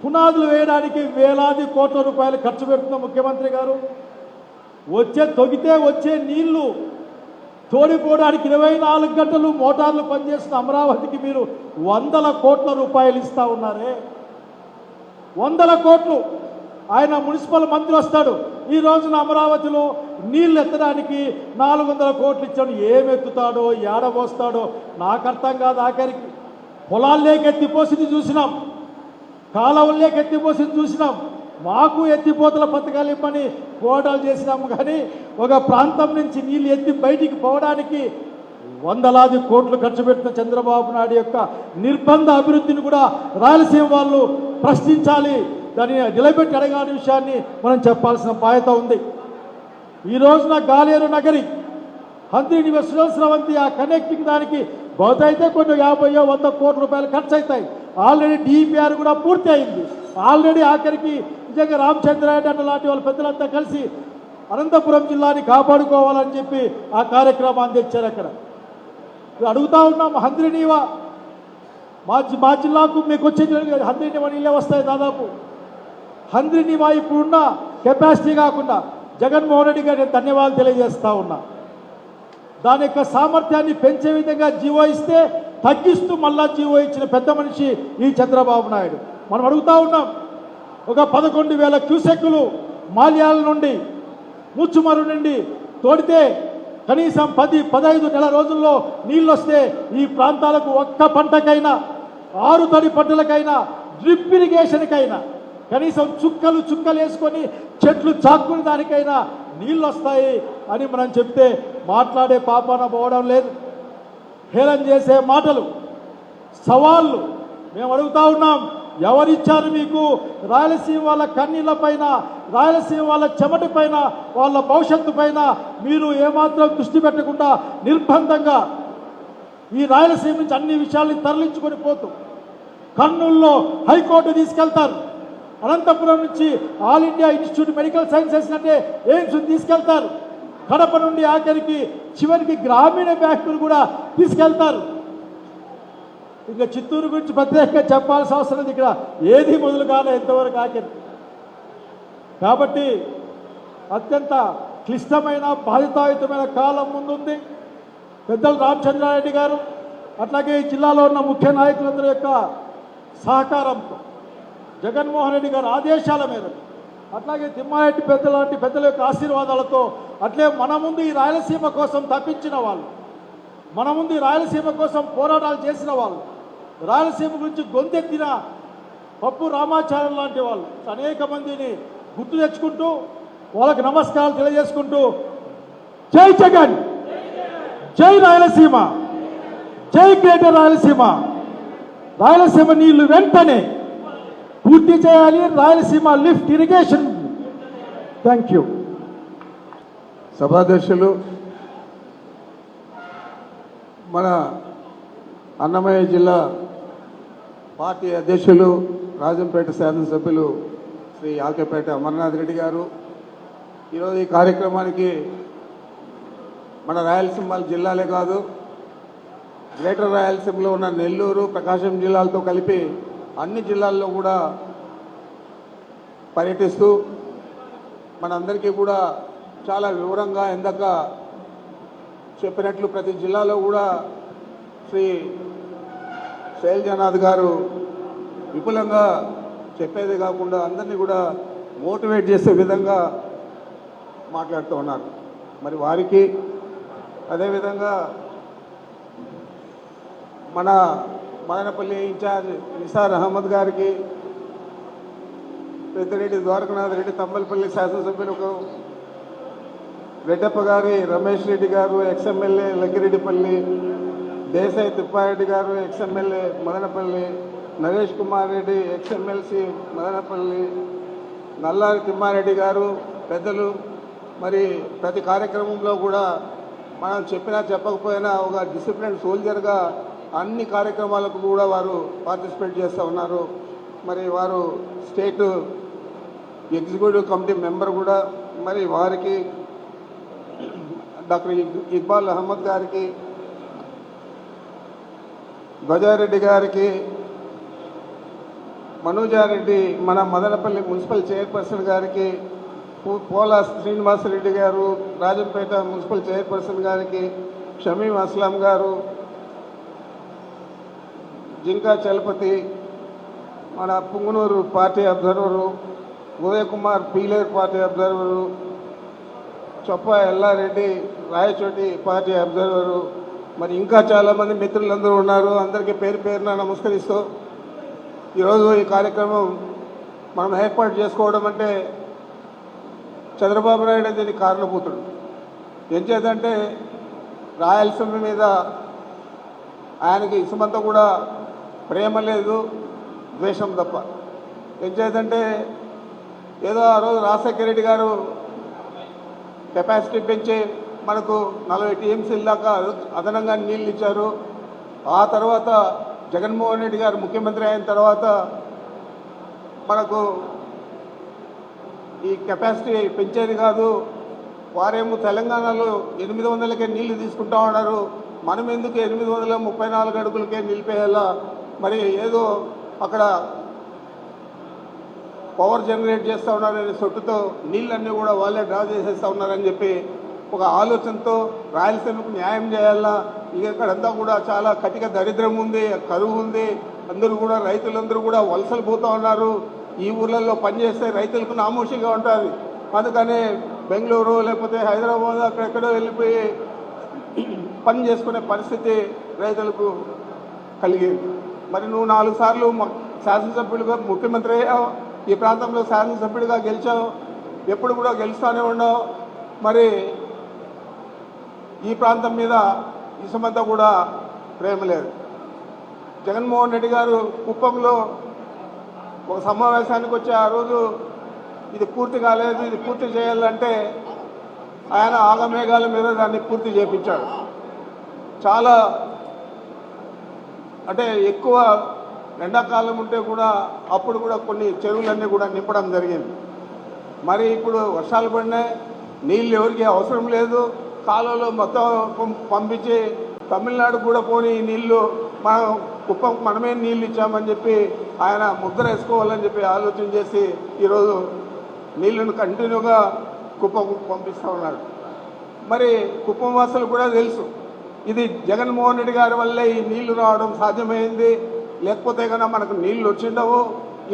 పునాదులు వేయడానికి వేలాది కోట్ల రూపాయలు ఖర్చు పెడుతున్న ముఖ్యమంత్రి గారు, తొగితే వచ్చే నీళ్లు తోడిపోవడానికి 24 గంటలు మోటార్లు పనిచేస్తున్న అమరావతికి మీరు 100 కోట్ల రూపాయలు ఇస్తా ఉన్నారే, 100 కోట్లు. ఆయన మున్సిపల్ మంత్రి వస్తాడు, ఈ రోజున అమరావతిలో నీళ్ళు ఎత్తడానికి 400 కోట్లు ఇచ్చాడు. ఏమెత్తుతాడో ఏడబోస్తాడో నాకు అర్థం కాదు. ఆఖరికి పొలాల్లోకి ఎత్తిపోసింది చూసినాం, కాలువల్లోకి ఎత్తిపోసింది చూసినాం. మాకు ఎత్తిపోతల పథకాలు ఇవ్వని పోరాటాలు చేసినాము, కానీ ఒక ప్రాంతం నుంచి నీళ్ళు ఎత్తి బయటికి పోవడానికి వందలాది కోట్లు ఖర్చు పెట్టిన చంద్రబాబు నాయుడు యొక్క నిర్బంధ అభివృద్ధిని కూడా రాయలసీమ వాళ్ళు ప్రశ్నించాలి, దాన్ని నిలబెట్టి అడగాని విషయాన్ని మనం చెప్పాల్సిన బాధ్యత ఉంది. ఈ రోజున గాలేరు నగరి హంద్రీని స్రవంతి ఆ కనెక్టింగ్ దానికి బహుతైతే కొన్ని 50-100 కోట్ల రూపాయలు ఖర్చు అవుతాయి. ఆల్రెడీ డిపిఆర్ కూడా పూర్తి అయింది. ఆల్రెడీ ఆఖరికి నిజంగా రామచంద్రారెడ్డి లాంటి వాళ్ళ పెద్దలంతా కలిసి అనంతపురం జిల్లాని కాపాడుకోవాలని చెప్పి ఆ కార్యక్రమాన్ని తెచ్చారు. అక్కడ అడుగుతా ఉన్నాం, హంద్రీనీవా మా జిల్లాకు మీకు వచ్చే హంద్రీనీవా నీళ్ళే వస్తాయి దాదాపు. హంద్రీనీవా ఇప్పుడున్న కెపాసిటీ కాకుండా జగన్మోహన్ రెడ్డి గారికి ధన్యవాదాలు తెలియజేస్తా ఉన్నా. దాని యొక్క సామర్థ్యాన్ని పెంచే విధంగా జీవో ఇస్తే తగ్గిస్తూ మళ్ళా జీవో ఇచ్చిన పెద్ద మనిషి ఈ చంద్రబాబు నాయుడు. మనం అడుగుతా ఉన్నాం, ఒక 11,000 క్యూసెక్కులు మాల్యాల నుండి ముచ్చుమరు నుండి తోడితే కనీసం 10-15 నెల రోజుల్లో నీళ్ళు వస్తే ఈ ప్రాంతాలకు ఒక్క పంటకైనా, 6 తడి పంటలకైనా, డ్రిప్ ఇరిగేషన్కైనా కనీసం చుక్కలు వేసుకొని చెట్లు చాక్కుని దానికైనా నీళ్ళు వస్తాయి అని మనం చెప్తే మాట్లాడే పాపాన పోవడం లేదు. హేళన చేసే మాటలు, సవాళ్ళు మేము అడుగుతా ఉన్నాం. ఎవరిచ్చారు మీకు? రాయలసీమ వాళ్ళ కన్నీళ్ళ పైన, రాయలసీమ వాళ్ళ చెమటి పైన, వాళ్ళ భవిష్యత్తు పైన మీరు ఏమాత్రం దృష్టి పెట్టకుండా నిర్బంధంగా ఈ రాయలసీమ నుంచి అన్ని విషయాల్ని తరలించుకొని పోతూ కర్నూలులో హైకోర్టు తీసుకెళ్తారు, అనంతపురం నుంచి all India institute medical sciences అంటే ఎయిమ్స్ తీసుకెళ్తారు, కడప నుండి ఆఖరికి చివరికి గ్రామీణ బ్యాంకులు కూడా తీసుకెళ్తారు. ఇంకా చిత్తూరు గురించి ప్రత్యేకంగా చెప్పాల్సిన అవసరం లేదు, ఇక్కడ ఏది మొదలు కాలే ఎంతవరకు ఆఖరి. కాబట్టి అత్యంత క్లిష్టమైన బాధితాయుతమైన కాలం ముందుంది. పెద్దలు రామచంద్రారెడ్డి గారు అట్లాగే ఈ జిల్లాలో ఉన్న ముఖ్య నాయకులందరి యొక్క సహకారంతో, జగన్మోహన్ రెడ్డి గారి ఆదేశాల మేరకు, అట్లాగే తిమ్మారెడ్డి లాంటి పెద్దల యొక్క ఆశీర్వాదాలతో, అట్లే మన ముందు ఈ రాయలసీమ కోసం తప్పించిన వాళ్ళు, మన ముందు ఈ రాయలసీమ కోసం పోరాటాలు చేసిన వాళ్ళు, రాయలసీమ గురించి గొంతెత్తిన పప్పు రామాచార్యం లాంటి వాళ్ళు అనేక మందిని గుర్తు తెచ్చుకుంటూ వాళ్ళకి నమస్కారాలు తెలియజేసుకుంటూ, జై జగన్, జై రాయలసీమ, జై గ్రేటర్ రాయలసీమ. రాయలసీమ నీళ్లు వెంటనే పూర్తి చేయాలి, Rayalaseema lift irrigation. Thank you. సభాధ్యక్షులు, మన అన్నమయ్య జిల్లా పార్టీ అధ్యక్షులు, రాజంపేట శాసనసభ్యులు శ్రీ ఆకేపేట అమర్నాథ్ రెడ్డి గారు ఈరోజు ఈ కార్యక్రమానికి మన రాయలసీమ జిల్లాలే కాదు, గ్రేటర్ రాయలసీమలో ఉన్న నెల్లూరు, ప్రకాశం జిల్లాలతో కలిపి అన్ని జిల్లాల్లో కూడా పర్యటిస్తూ మనందరికీ కూడా చాలా వివరంగా ఇందాక చెప్పినట్లు ప్రతి జిల్లాలో కూడా శ్రీ శైలజానాథ్ గారు విపులంగా చెప్పేదే కాకుండా అందరినీ కూడా మోటివేట్ చేసే విధంగా మాట్లాడుతూ ఉన్నారు. మరి వారికి అదేవిధంగా మన మదనపల్లి ఇన్ఛార్జ్ నిసార్ అహ్మద్ గారికి, పెద్దిరెడ్డి ద్వారకనాథ్ రెడ్డి, తంబలపల్లి శాసనసభ్యులకు, రెడ్డప్ప గారి రమేష్ రెడ్డి గారు ఎక్స్ఎమ్మెల్యే లగ్గిరెడ్డిపల్లి, దేశాయి తిప్పారెడ్డి గారు ఎక్స్ఎమ్మెల్యే మదనపల్లి, నరేష్ కుమార్ రెడ్డి, ఎక్స్ఎమ్మెల్సీ మదనపల్లి, నల్లారి తిమ్మారెడ్డి గారు, పెద్దలు, మరి ప్రతి కార్యక్రమంలో కూడా మనం చెప్పినా చెప్పకపోయినా ఒక డిసిప్లిన్ సోల్జర్గా అన్ని కార్యక్రమాలకు కూడా వారు పార్టిసిపేట్ చేస్తూ ఉన్నారు. మరి వారు స్టేట్ ఎగ్జిక్యూటివ్ కమిటీ మెంబర్ కూడా. మరి వారికి డాక్టర్ ఇక్బాల్ అహ్మద్ గారికి, ధ్వజారెడ్డి గారికి, మనోజారెడ్డి మన మదనపల్లి మున్సిపల్ చైర్పర్సన్ గారికి, పోలా శ్రీనివాసరెడ్డి గారు రాజంపేట మున్సిపల్ చైర్పర్సన్ గారికి, షమీం అస్లాం గారు, జింకా చలపతి మన Punganur party observer, Uday Kumar Pileru party observer, Choppa Ellareddy Rayachoti party observer, మరి ఇంకా చాలామంది మిత్రులందరూ ఉన్నారు. అందరికీ పేరు పేరున నమస్కరిస్తూ ఈరోజు ఈ కార్యక్రమం మనం ఏర్పాటు చేసుకోవడం అంటే చంద్రబాబు నాయుడు దీనికి కారణభూతుడు. ఏం చేద్దంటే రాయలసీమ మీద ఆయనకి ఇసుమంతా కూడా ప్రేమ లేదు, ద్వేషం తప్ప. ఏం చేద్దంటే ఏదో ఆ రోజు రాజశేఖర రెడ్డి గారు కెపాసిటీ పెంచి మనకు 40 టీఎంసీల దాకా అదనంగా నీళ్ళు ఇచ్చారు. ఆ తర్వాత జగన్మోహన్ రెడ్డి గారు ముఖ్యమంత్రి అయిన తర్వాత మనకు ఈ కెపాసిటీ పెంచేది కాదు. వారేమో తెలంగాణలో 800కే నీళ్లు తీసుకుంటా ఉన్నారు, మనం ఎందుకు 834 అడుగులకే నిలిపేయాలా, మరి ఏదో అక్కడ పవర్ జనరేట్ చేస్తూ ఉన్నారనే సొట్టుతో నీళ్ళన్నీ కూడా వాళ్ళే డ్రా చేసేస్తూ ఉన్నారని చెప్పి ఒక ఆలోచనతో రాయలసీమకు న్యాయం చేయాలా. ఇక్కడంతా కూడా చాలా కటిక దరిద్రం ఉంది, కరువు ఉంది, అందరూ కూడా రైతులందరూ కూడా వలసలు పోతూ ఉన్నారు. ఈ ఊర్లలో పనిచేస్తే రైతులకు నామోషిగా ఉంటుంది. అందుకనే బెంగళూరు లేకపోతే హైదరాబాద్ అక్కడెక్కడో వెళ్ళిపోయి పని చేసుకునే పరిస్థితి రైతులకు కలిగింది. మరి నువ్వు 4 సార్లు శాసనసభ్యులుగా ముఖ్యమంత్రి అయ్యావు, ఈ ప్రాంతంలో శాసనసభ్యుడిగా గెలిచావు, ఎప్పుడు కూడా గెలుస్తూనే ఉన్నావు. మరి ఈ ప్రాంతం మీద ఇసుమంతా కూడా ప్రేమ లేదు. జగన్మోహన్ రెడ్డి గారు కుప్పంలో ఒక సమావేశానికి వచ్చి ఆ రోజు ఇది పూర్తి కాలేదు, ఇది పూర్తి చేయాలంటే ఆయన ఆగమేఘాల మీద దాన్ని పూర్తి చేయించాడు. చాలా అంటే ఎక్కువ ఎండాకాలం ఉంటే కూడా అప్పుడు కూడా కొన్ని చెరువులన్నీ కూడా నింపడం జరిగింది. మరి ఇప్పుడు వర్షాలు పడినాయి, నీళ్ళు ఎవరికి అవసరం లేదు, కాలువలో మొత్తం పంపించి తమిళనాడు కూడా పోని నీళ్లు మనం కుప్పం మనమే నీళ్ళు ఇచ్చామని చెప్పి ఆయన ముద్ర వేసుకోవాలని చెప్పి ఆలోచన చేసి ఈరోజు నీళ్లను కంటిన్యూగా కుప్పం పంపిస్తూ ఉన్నాడు. మరి కుప్పం వాసులు కూడా తెలుసు ఇది జగన్మోహన్ రెడ్డి గారి వల్లే ఈ నీళ్లు రావడం సాధ్యమైంది, లేకపోతే కన్నా మనకు నీళ్లు వచ్చిండవు.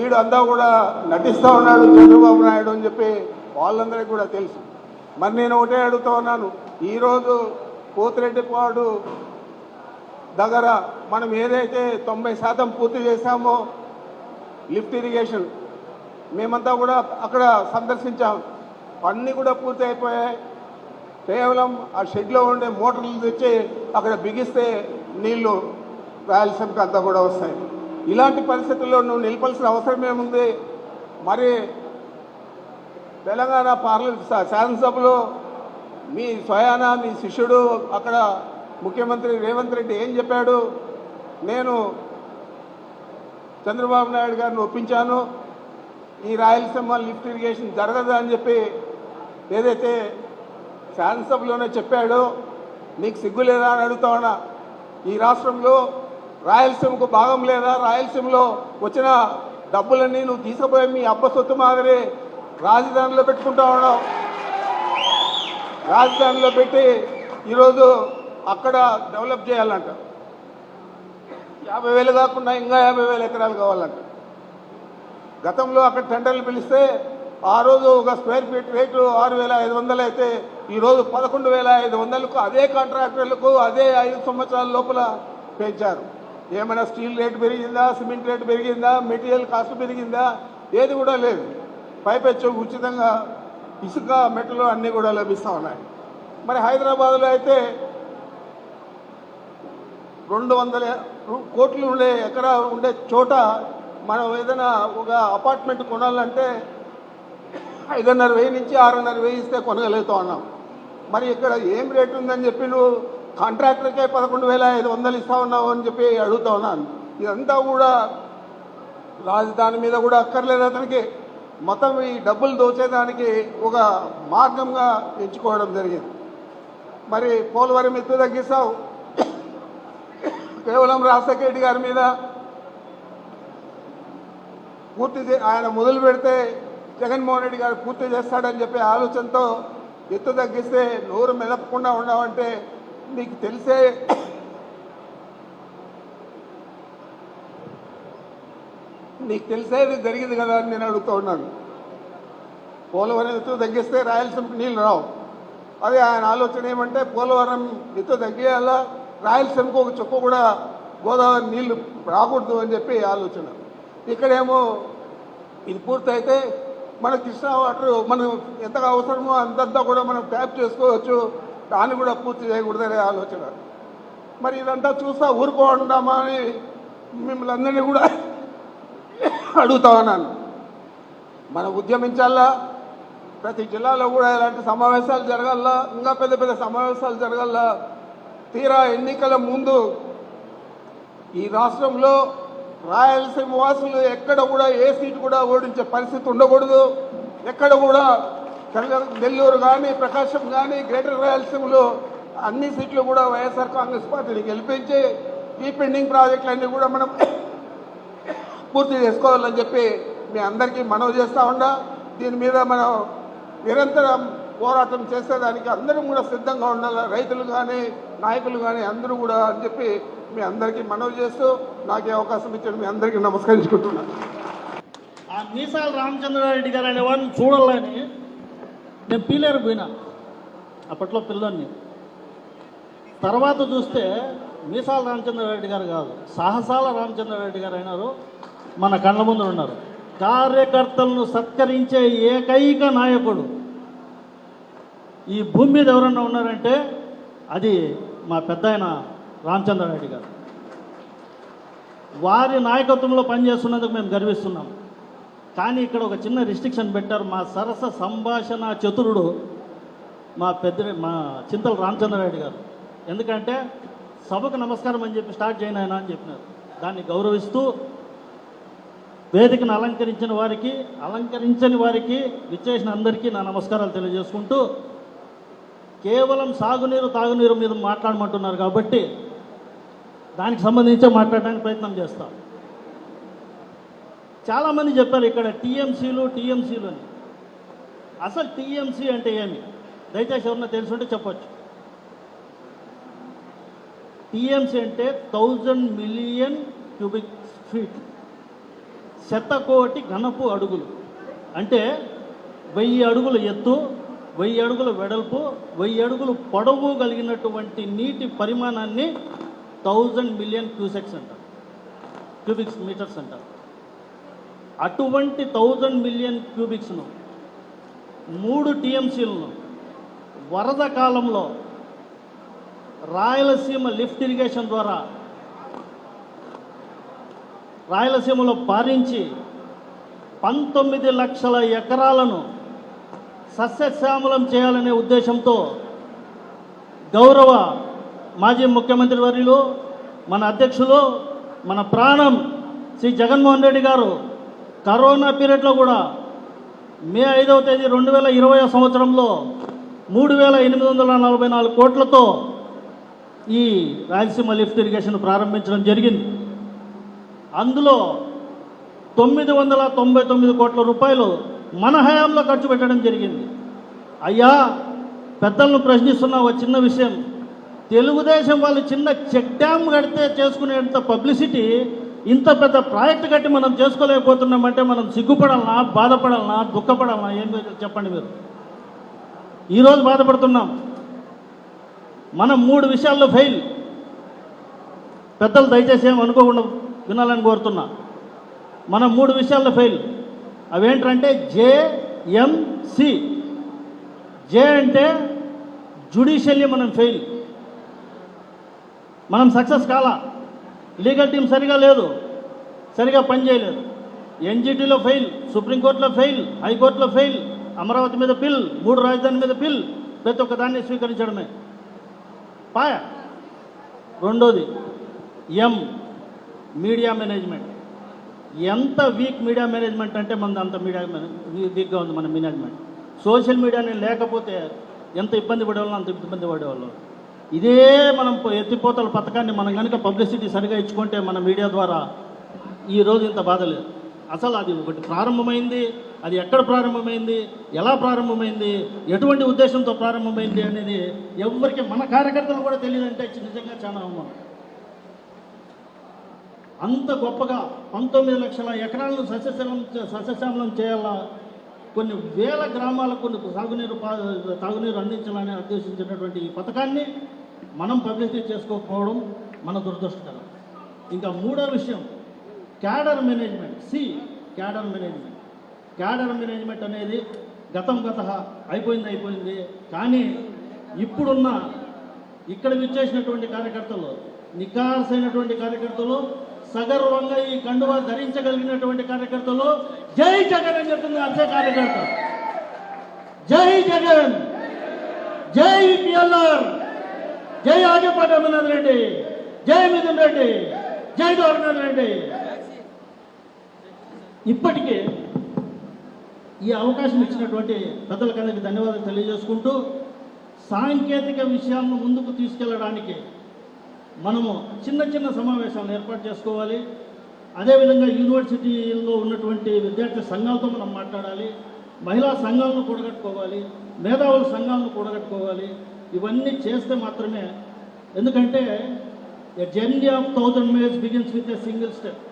ఈడు అంతా కూడా నటిస్తూ ఉన్నాడు చంద్రబాబు నాయుడు అని చెప్పి వాళ్ళందరికీ కూడా తెలుసు. మరి నేను ఒకటే అడుగుతూ ఉన్నాను, ఈరోజు పోతిరెడ్డిపాడు దగ్గర మనం ఏదైతే 90% పూర్తి చేశామో లిఫ్ట్ ఇరిగేషన్ మేమంతా కూడా అక్కడ సందర్శించాం, అన్నీ కూడా పూర్తి అయిపోయాయి. కేవలం ఆ షెడ్లో ఉండే మోటార్లు తెచ్చి అక్కడ బిగిస్తే నీళ్లు రాయలసీమకి అంతా కూడా వస్తాయి. ఇలాంటి పరిస్థితుల్లో నువ్వు నిలపాల్సిన అవసరం ఏముంది? మరి తెలంగాణ పార్లమెంట్ శాసనసభలో మీ స్వయాన మీ శిష్యుడు అక్కడ ముఖ్యమంత్రి రేవంత్ రెడ్డి ఏం చెప్పాడు? నేను చంద్రబాబు నాయుడు గారిని ఒప్పించాను, ఈ రాయలసీమ లిఫ్ట్ ఇరిగేషన్ జరగదు అని చెప్పి ఏదైతే శాసనసభలోనే చెప్పాడో నీకు సిగ్గు లేదా అని అడుగుతా ఉన్నా. ఈ రాష్ట్రంలో రాయలసీమకు భాగం లేదా? రాయలసీమలో వచ్చిన డబ్బులన్నీ నువ్వు తీసుకుపోయి మీ అబ్బ సొత్తు మాదిరి రాజధానిలో పెట్టుకుంటా ఉన్నావు. రాజధానిలో పెట్టి ఈరోజు అక్కడ డెవలప్ చేయాలంట. 50,000 కాకుండా ఇంకా 50,000 ఎకరాలు కావాలంట. గతంలో అక్కడ టెండర్లు పిలిస్తే ఆ రోజు ఒక స్క్వేర్ ఫీట్ రేటు 6,500 అయితే ఈరోజు 11,500కు అదే కాంట్రాక్టర్లకు అదే 5 సంవత్సరాల లోపల పెంచారు. ఏమైనా స్టీల్ రేటు పెరిగిందా, సిమెంట్ రేటు పెరిగిందా, మెటీరియల్ కాస్ట్ పెరిగిందా? ఏది కూడా లేదు. పైపెచ్చు ఉచితంగా ఇసుక మెట్టలు అన్నీ కూడా లభిస్తూ ఉన్నాయి. మరి హైదరాబాద్లో అయితే 200 కోట్లు ఉండే ఎకరా ఉండే చోట మనం ఏదైనా ఒక అపార్ట్మెంట్ కొనాలంటే 5,500 నుంచి 6,500 ఇస్తే కొనగలుగుతా ఉన్నాం. మరి ఇక్కడ ఏం రేటు ఉందని చెప్పి నువ్వు కాంట్రాక్టర్కే 11,500 ఇస్తా ఉన్నావు అని చెప్పి అడుగుతా ఉన్నాను. ఇదంతా కూడా రాజధాని మీద కూడా అక్కర్లేదు అతనికి, మొత్తం ఈ డబ్బులు దోచేదానికి ఒక మార్గంగా ఎంచుకోవడం జరిగింది. మరి పోలవరం ఎత్తు తగ్గిస్తావు, కేవలం రాజశేఖర రెడ్డి గారి మీద పూర్తి ఆయన మొదలు పెడితే జగన్మోహన్ రెడ్డి గారు పూర్తి చేస్తాడని చెప్పే ఆలోచనతో ఎత్తు తగ్గిస్తే నోరు మెదపకుండా ఉండవంటే నీకు తెలిసేది జరిగింది కదా అని నేను అడుగుతూ ఉన్నాను. పోలవరం ఎత్తు తగ్గిస్తే రాయలసీమకు నీళ్ళు రావు. అదే ఆయన ఆలోచన ఏమంటే పోలవరం ఎత్తు తగ్గియాలా, రాయలసీమకు ఒక చుక్క కూడా గోదావరి నీళ్లు రాకూడదు అని చెప్పి ఆలోచన. ఇక్కడేమో ఇది పూర్తయితే మన కృష్ణా వాటర్ మనం ఎంతగా అవసరమో అంతంతా కూడా మనం ట్యాప్ చేసుకోవచ్చు, దాన్ని కూడా పూర్తి చేయకూడదనే ఆలోచన. మరి ఇదంతా చూస్తా ఊరుకోండామా అని మిమ్మల్ని అందరినీ కూడా అడుగుతా ఉన్నాను. మనం ఉద్యమించాలా, ప్రతి జిల్లాలో కూడా ఇలాంటి సమావేశాలు జరగాల, ఇంకా పెద్ద పెద్ద సమావేశాలు జరగాల. తీరా ఎన్నికల ముందు ఈ రాష్ట్రంలో రాయలసీమ వాసులు ఎక్కడ కూడా ఏ సీటు కూడా ఓడించే పరిస్థితి ఉండకూడదు. ఎక్కడ కూడా నెల్లూరు కానీ ప్రకాశం కానీ గ్రేటర్ రాయలసీమలో అన్ని సీట్లు కూడా వైఎస్ఆర్ కాంగ్రెస్ పార్టీని గెలిపించి ఈ పెండింగ్ ప్రాజెక్టులన్నీ కూడా మనం పూర్తి చేసుకోవాలని చెప్పి మీ అందరికీ మనవి చేస్తూ ఉండా. దీని మీద మనం నిరంతరం పోరాటం చేసేదానికి అందరం కూడా సిద్ధంగా ఉండాలి, రైతులు కానీ నాయకులు కానీ అందరూ కూడా అని చెప్పి మీ అందరికీ మనవి చేస్తూ నాకు అవకాశం ఇచ్చాడు మీ అందరికీ నమస్కరించుకుంటున్నాను. ఆ మీసాల రామచంద్రారెడ్డి గారు అనేవాడిని చూడాలని నేను పీలేరు పోయినా, అప్పట్లో పిల్లోని. తర్వాత చూస్తే మీసాల రామచంద్రారెడ్డి గారు కాదు, సాహసాల రామచంద్రారెడ్డి గారు అయినారు, మన కళ్ళ ముందు ఉన్నారు. కార్యకర్తలను సత్కరించే ఏకైక నాయకుడు ఈ భూమి మీద ఎవరన్నా ఉన్నారంటే అది మా పెద్ద ఆయన రామచంద్రారెడ్డి గారు. వారి నాయకత్వంలో పనిచేస్తున్నందుకు మేము గర్విస్తున్నాం. కానీ ఇక్కడ ఒక చిన్న రిస్ట్రిక్షన్ పెట్టారు. మా సరస సంభాషణ చతురుడు మా చింతల రామచంద్రారెడ్డి గారు. ఎందుకంటే సభకు నమస్కారం అని చెప్పి స్టార్ట్ చేయను ఆయన అని చెప్పినారు. దాన్ని గౌరవిస్తూ వేదికను అలంకరించని వారికి విచ్చేసిన అందరికీ నా నమస్కారాలు తెలియజేసుకుంటూ, కేవలం సాగునీరు తాగునీరు మీద మాట్లాడమంటున్నారు కాబట్టి దానికి సంబంధించే మాట్లాడడానికి ప్రయత్నం చేస్తాం. చాలామంది చెప్పారు ఇక్కడ టీఎంసీలు అని. అసలు టీఎంసీ అంటే ఏమి దయచేసి ఎవరన్నా తెలుసుంటే చెప్పచ్చు. టీఎంసీ అంటే 1000 మిలియన్ క్యూబిక్ ఫీట్, 100 కోటి ఘనపు అడుగులు. అంటే 1000 అడుగుల ఎత్తు, 1000 అడుగుల వెడల్పు, 1000 అడుగులు పొడవు కలిగినటువంటి నీటి పరిమాణాన్ని 1000 మిలియన్ క్యూసెక్స్ అంటారు, క్యూబిక్స్ మీటర్స్ అంటారు. అటువంటి 1000 మిలియన్ క్యూబిక్స్ను 3 టీఎంసీలను వరద కాలంలో రాయలసీమ లిఫ్ట్ ఇరిగేషన్ ద్వారా రాయలసీమలో పారించి 19 లక్షల ఎకరాలను సస్యశ్యామలం చేయాలనే ఉద్దేశంతో గౌరవ మాజీ ముఖ్యమంత్రి వర్యులు, మన అధ్యక్షులు, మన ప్రాణం శ్రీ జగన్మోహన్ రెడ్డి గారు కరోనా పీరియడ్లో కూడా మే 5వ తేదీ 2020 సంవత్సరంలో 3,844 కోట్లతో ఈ రాయలసీమ లిఫ్ట్ ఇరిగేషన్ ప్రారంభించడం జరిగింది. అందులో 999 కోట్ల రూపాయలు మన హయాంలో ఖర్చు పెట్టడం జరిగింది. అయ్యా, పెద్దలను ప్రశ్నిస్తున్న ఒక చిన్న విషయం, తెలుగుదేశం వాళ్ళు చిన్న చెక్ డ్యామ్ కడితే చేసుకునేంత పబ్లిసిటీ ఇంత పెద్ద ప్రాజెక్టు కట్టి మనం చేసుకోలేకపోతున్నామంటే మనం సిగ్గుపడాలనా, బాధపడాలనా, దుఃఖపడాలనా? ఏం చెప్పండి మీరు. ఈరోజు బాధపడుతున్నాం. మనం 3 విషయాల్లో ఫెయిల్. పెద్దలు దయచేసి ఏం అనుకోకుండా వినాలని కోరుతున్నా. మనం 3 విషయాల్లో ఫెయిల్. అవేంటంటే జేఎంసి. జే అంటే జ్యుడిషియల్లీ మనం ఫెయిల్, మనం సక్సెస్ కాలా. లీగల్ టీం సరిగా లేదు, సరిగా పనిచేయలేదు. ఎన్జిటీలో ఫెయిల్, సుప్రీంకోర్టులో ఫెయిల్, హైకోర్టులో ఫెయిల్, అమరావతి మీద పిల్, 3 రాజధాని మీద పిల్, ప్రతి ఒక్క దాన్ని స్వీకరించడమే పాయ. రెండోది మీడియా మేనేజ్మెంట్. ఎంత వీక్ మీడియా మేనేజ్మెంట్ అంటే మనది అంత మీడియా వీక్గా ఉంది మన మేనేజ్మెంట్. సోషల్ మీడియానే లేకపోతే ఎంత ఇబ్బంది పడేవాళ్ళం అంత ఇబ్బంది పడేవాళ్ళం. ఇదే మనం ఎత్తిపోతల పథకాన్ని మనం కనుక పబ్లిసిటీ సరిగా ఇచ్చుకుంటే మన మీడియా ద్వారా ఈరోజు ఇంత బాధ లేదు. అసలు అది ఒకటి ప్రారంభమైంది, అది ఎక్కడ ప్రారంభమైంది, ఎలా ప్రారంభమైంది, ఎటువంటి ఉద్దేశంతో ప్రారంభమైంది అనేది ఎవరికి మన కార్యకర్తలు కూడా తెలియదంటే నిజంగా చాలా అవమానం. అంత గొప్పగా 19 లక్షల ఎకరాలను సస్యశ్యామలం చేయాలా, కొన్ని వేల గ్రామాలకు తాగునీరు అందించాలని ఉద్దేశించినటువంటి ఈ పథకాన్ని మనం పబ్లిసిటీ చేసుకోకపోవడం మన దురదృష్టకరం. ఇంకా మూడో విషయం క్యాడర్ మేనేజ్మెంట్. క్యాడర్ మేనేజ్మెంట్ అనేది గతం అయిపోయింది. కానీ ఇప్పుడున్న ఇక్కడ విచ్చేసినటువంటి కార్యకర్తలు, నికార్సైనటువంటి కార్యకర్తలు, సగర్వంగా ఈ కండువా ధరించగలిగినటువంటి కార్యకర్తలు జై జగన్ అని చెప్తుంది. అదే కార్యకర్త జై జగన్, జై పిఎల్ఆర్, జై ఆగేపాటి అమర్నాథ్ రెడ్డి, జై మిథున్ రెడ్డి, జై గవర్నర్ రెడ్డి. ఇప్పటికే ఈ అవకాశం ఇచ్చినటువంటి పెద్దలకందరికీ ధన్యవాదాలు తెలియజేసుకుంటూ, సాంకేతిక విషయాలను ముందుకు తీసుకెళ్లడానికి మనము చిన్న సమావేశాలను ఏర్పాటు చేసుకోవాలి. అదేవిధంగా యూనివర్సిటీల్లో ఉన్నటువంటి విద్యార్థి సంఘాలతో మనం మాట్లాడాలి, మహిళా సంఘాలను కూడగట్టుకోవాలి, మేధావుల సంఘాలను కూడగట్టుకోవాలి. ఇవన్నీ చేస్తే మాత్రమే, ఎందుకంటే a journey of 1000 miles begins with a single step.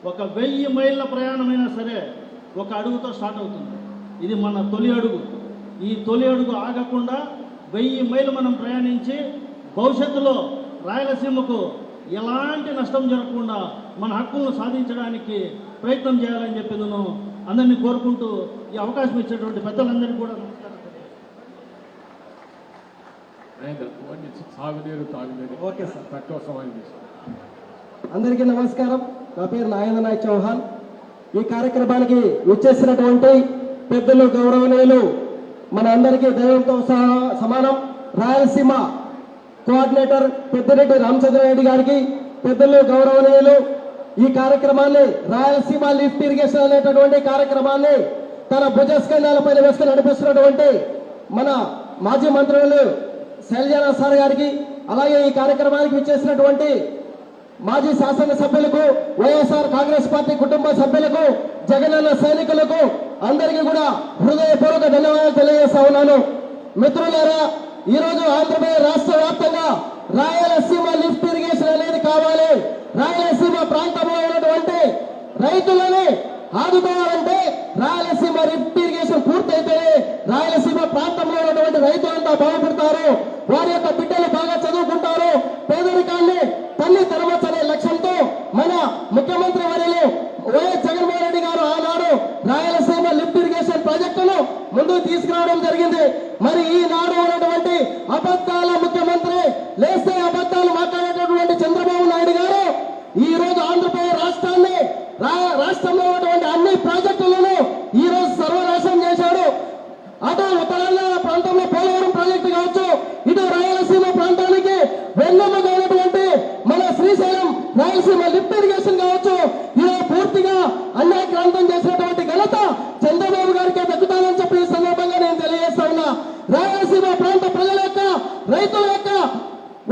1000 మైళ్ళ ప్రయాణమైనా సరే ఒక అడుగుతో స్టార్ట్ అవుతుంది. ఇది మన తొలి అడుగు. ఈ తొలి అడుగు ఆగకుండా 1000 మైళ్ళు మనం ప్రయాణించి భవిష్యత్తులో రాయలసీమకు ఎలాంటి నష్టం జరగకుండా మన హక్కులను సాధించడానికి ప్రయత్నం చేయాలని చెప్పి నేను అందరినీ కోరుకుంటూ ఈ అవకాశం ఇచ్చేటువంటి పెద్దలందరినీ కూడా నమస్కారం. ఓకే సార్, తక్కువ అందరికీ నమస్కారం. నా పేరు నాగేంద్ర నాయక్ చౌహాన్. ఈ కార్యక్రమానికి విచ్చేసినటువంటి పెద్దలు, గౌరవనీయులు, మన అందరికీ దైవంతో సమానం రాయలసీమ కోఆర్డినేటర్ పెద్దిరెడ్డి రామచంద్రారెడ్డి గారికి, పెద్దలు, గౌరవనీయులు, ఈ కార్యక్రమాన్ని రాయలసీమ లిఫ్ట్ ఇరిగేషన్ అనేటటువంటి కార్యక్రమాన్ని తన భుజస్కంధాలపైన వేసుకుని నడిపిస్తున్నటువంటి మన మాజీ మంత్రులు శైలజానాథ్ సార్ గారికి, అలాగే ఈ కార్యక్రమానికి విచ్చేసినటువంటి మాజీ శాసనసభ్యులకు, వైఎస్ఆర్ కాంగ్రెస్ పార్టీ కుటుంబ సభ్యులకు, జగనన్న సైనికులకు అందరికీ కూడా హృదయపూర్వక ధన్యవాదాలు తెలియజేస్తా ఉన్నాను. మిత్రులారా, ఈరోజు ఆంధ్రప్రదేశ్ రాష్ట్ర వ్యాప్తంగా రాయలసీమ లిఫ్ట్ ఇరిగేషన్ అనేది కావాలి. రాయలసీమ ప్రాంతంలో ఉన్నటువంటి రైతులని ఆదుకోవాలంటే రాయలసీమ లిఫ్ట్ ఇరిగేషన్ పూర్తయితేనే రాయలసీమ ప్రాంతంలో ఉన్నటువంటి రైతులంతా బాగుపడతారు, వారి యొక్క బిడ్డలు బాగా చదువుకుంటారు, పేదరికాన్ని తల్లి తరమచ్చనే లక్ష్యంతో మన ముఖ్యమంత్రి వర్యులు వైఎస్ జగన్మోహన్ రెడ్డి గారు ఆనాడు రాయలసీమ లిఫ్ట్ ఇరిగేషన్ ప్రాజెక్టును ముందుకు తీసుకురావడం జరిగింది. మరి ఈనాడు ఉన్నటువంటి అబద్ధాల ముఖ్యమంత్రి, లేస్తే అబద్ధాలు మాట్లాడేటటువంటి చంద్రబాబు నాయుడు గారు ఈ రోజు ఆంధ్రప్రదేశ్ రాష్ట్రాన్ని, రాష్ట్రంలో ఉన్నటువంటి అన్ని ప్రాజెక్టులను ఈ రోజు సర్వనాశనం చేశాడు. అటు ఉత్తరాంధ్ర ప్రాంతంలో పోలవరం ప్రాజెక్టు కావచ్చు, ఇటు రాయలసీమ ప్రాంతానికి వెన్నెముక ఉన్నటువంటి మన శ్రీశైలం రాయలసీమ లిఫ్ట్ ఇరిగేషన్ కావచ్చు, ఇలా పూర్తిగా అన్యాక్రాంతం చేసినటువంటి ఘనత చంద్రబాబు గారికి దక్కుతానని చెప్పి ఈ సందర్భంగా నేను తెలియజేస్తా ఉన్నా. రాయలసీమ ప్రాంత ప్రజల యొక్క, రైతుల యొక్క,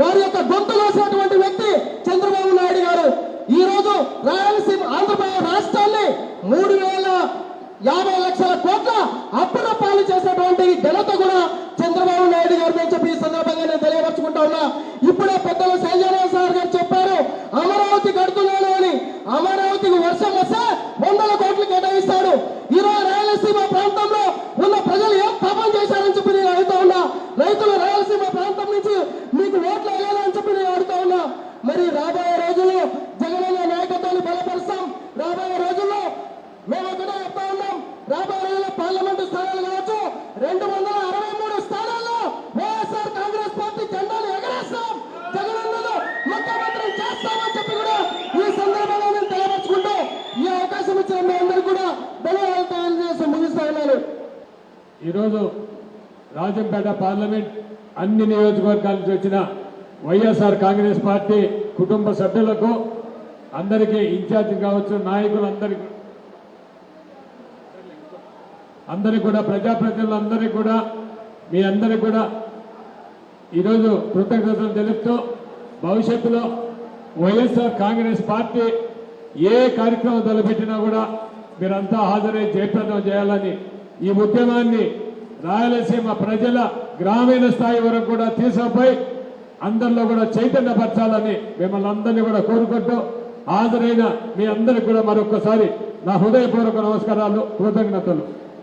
వారి యొక్క గొంతు వేసినటువంటి వ్యక్తి చంద్రబాబు నాయుడు గారు. ఈ రోజు రాయలసీమ ఆంధ్రప్రదేశ్ రాష్ట్రాన్ని 3,050 లక్షల కోట్ల అప్పుల పాలు చేసినటువంటి ఘనత కూడా చంద్రబాబు నాయుడు గారు అని చెప్పి ఈ సందర్భంగా నేను తెలియపరుచుకుంటా ఉన్నా. ఇప్పుడే పెద్దలు శైలజానాథ్ సార్ గారు చెప్పారు, అమరావతి కడుతున్నాను అని. అమరావతికి వర్షం వస్తే 100 కోట్లు కేటాయిస్తాడు. ఈరోజు రాయలసీమ ప్రాంతంలో ఉన్న ప్రజలు ఏం పాపం చేశారని చెప్పి నేను అడుగుతా ఉన్నా. రైతులు రాయలసీమ ప్రాంతం నుంచి మీకు ఓట్లు వేయాలని చెప్పి నేను అడుగుతా ఉన్నా. మరి రాబోయే రోజుల్లో జగనన్న నాయకత్వాన్ని బలపరుస్తాం. రాబోయే రోజుల్లో మేము ఒకటే చెప్తా ఉన్నాం, రాబోయే రోజుల్లో పార్లమెంటు స్థానాలు కావచ్చు, 263 స్థానాల్లో వైఎస్ఆర్ కాంగ్రెస్ పార్టీ జెండాలు ఎగరేస్తాం. జగనన్నను ఈరోజు రాజంపేట పార్లమెంట్ అన్ని నియోజకవర్గాల నుంచి వచ్చిన వైఎస్ఆర్ కాంగ్రెస్ పార్టీ కుటుంబ సభ్యులకు అందరికీ ఇన్ఛార్జ్ కావచ్చు అందరికీ కూడా ప్రజాప్రతినిధులందరికీ కూడా మీ అందరికీ కూడా ఈరోజు కృతజ్ఞతలు తెలుపుతూ భవిష్యత్తులో వైఎస్ఆర్ కాంగ్రెస్ పార్టీ ఏ కార్యక్రమం తలపెట్టినా కూడా మీరంతా హాజరై జయప్రదం చేయాలని ఈ ఉద్యమాన్ని రాయలసీమ ప్రజల గ్రామీణ స్థాయి వరకు కూడా తీసుకుపోయి అందరిలో కూడా చైతన్యపరచాలని మిమ్మల్ని అందరినీ కూడా కోరుకుంటూ హాజరైన మీ అందరికీ కూడా మరొకసారి నా హృదయపూర్వక నమస్కారాలు, కృతజ్ఞతలు.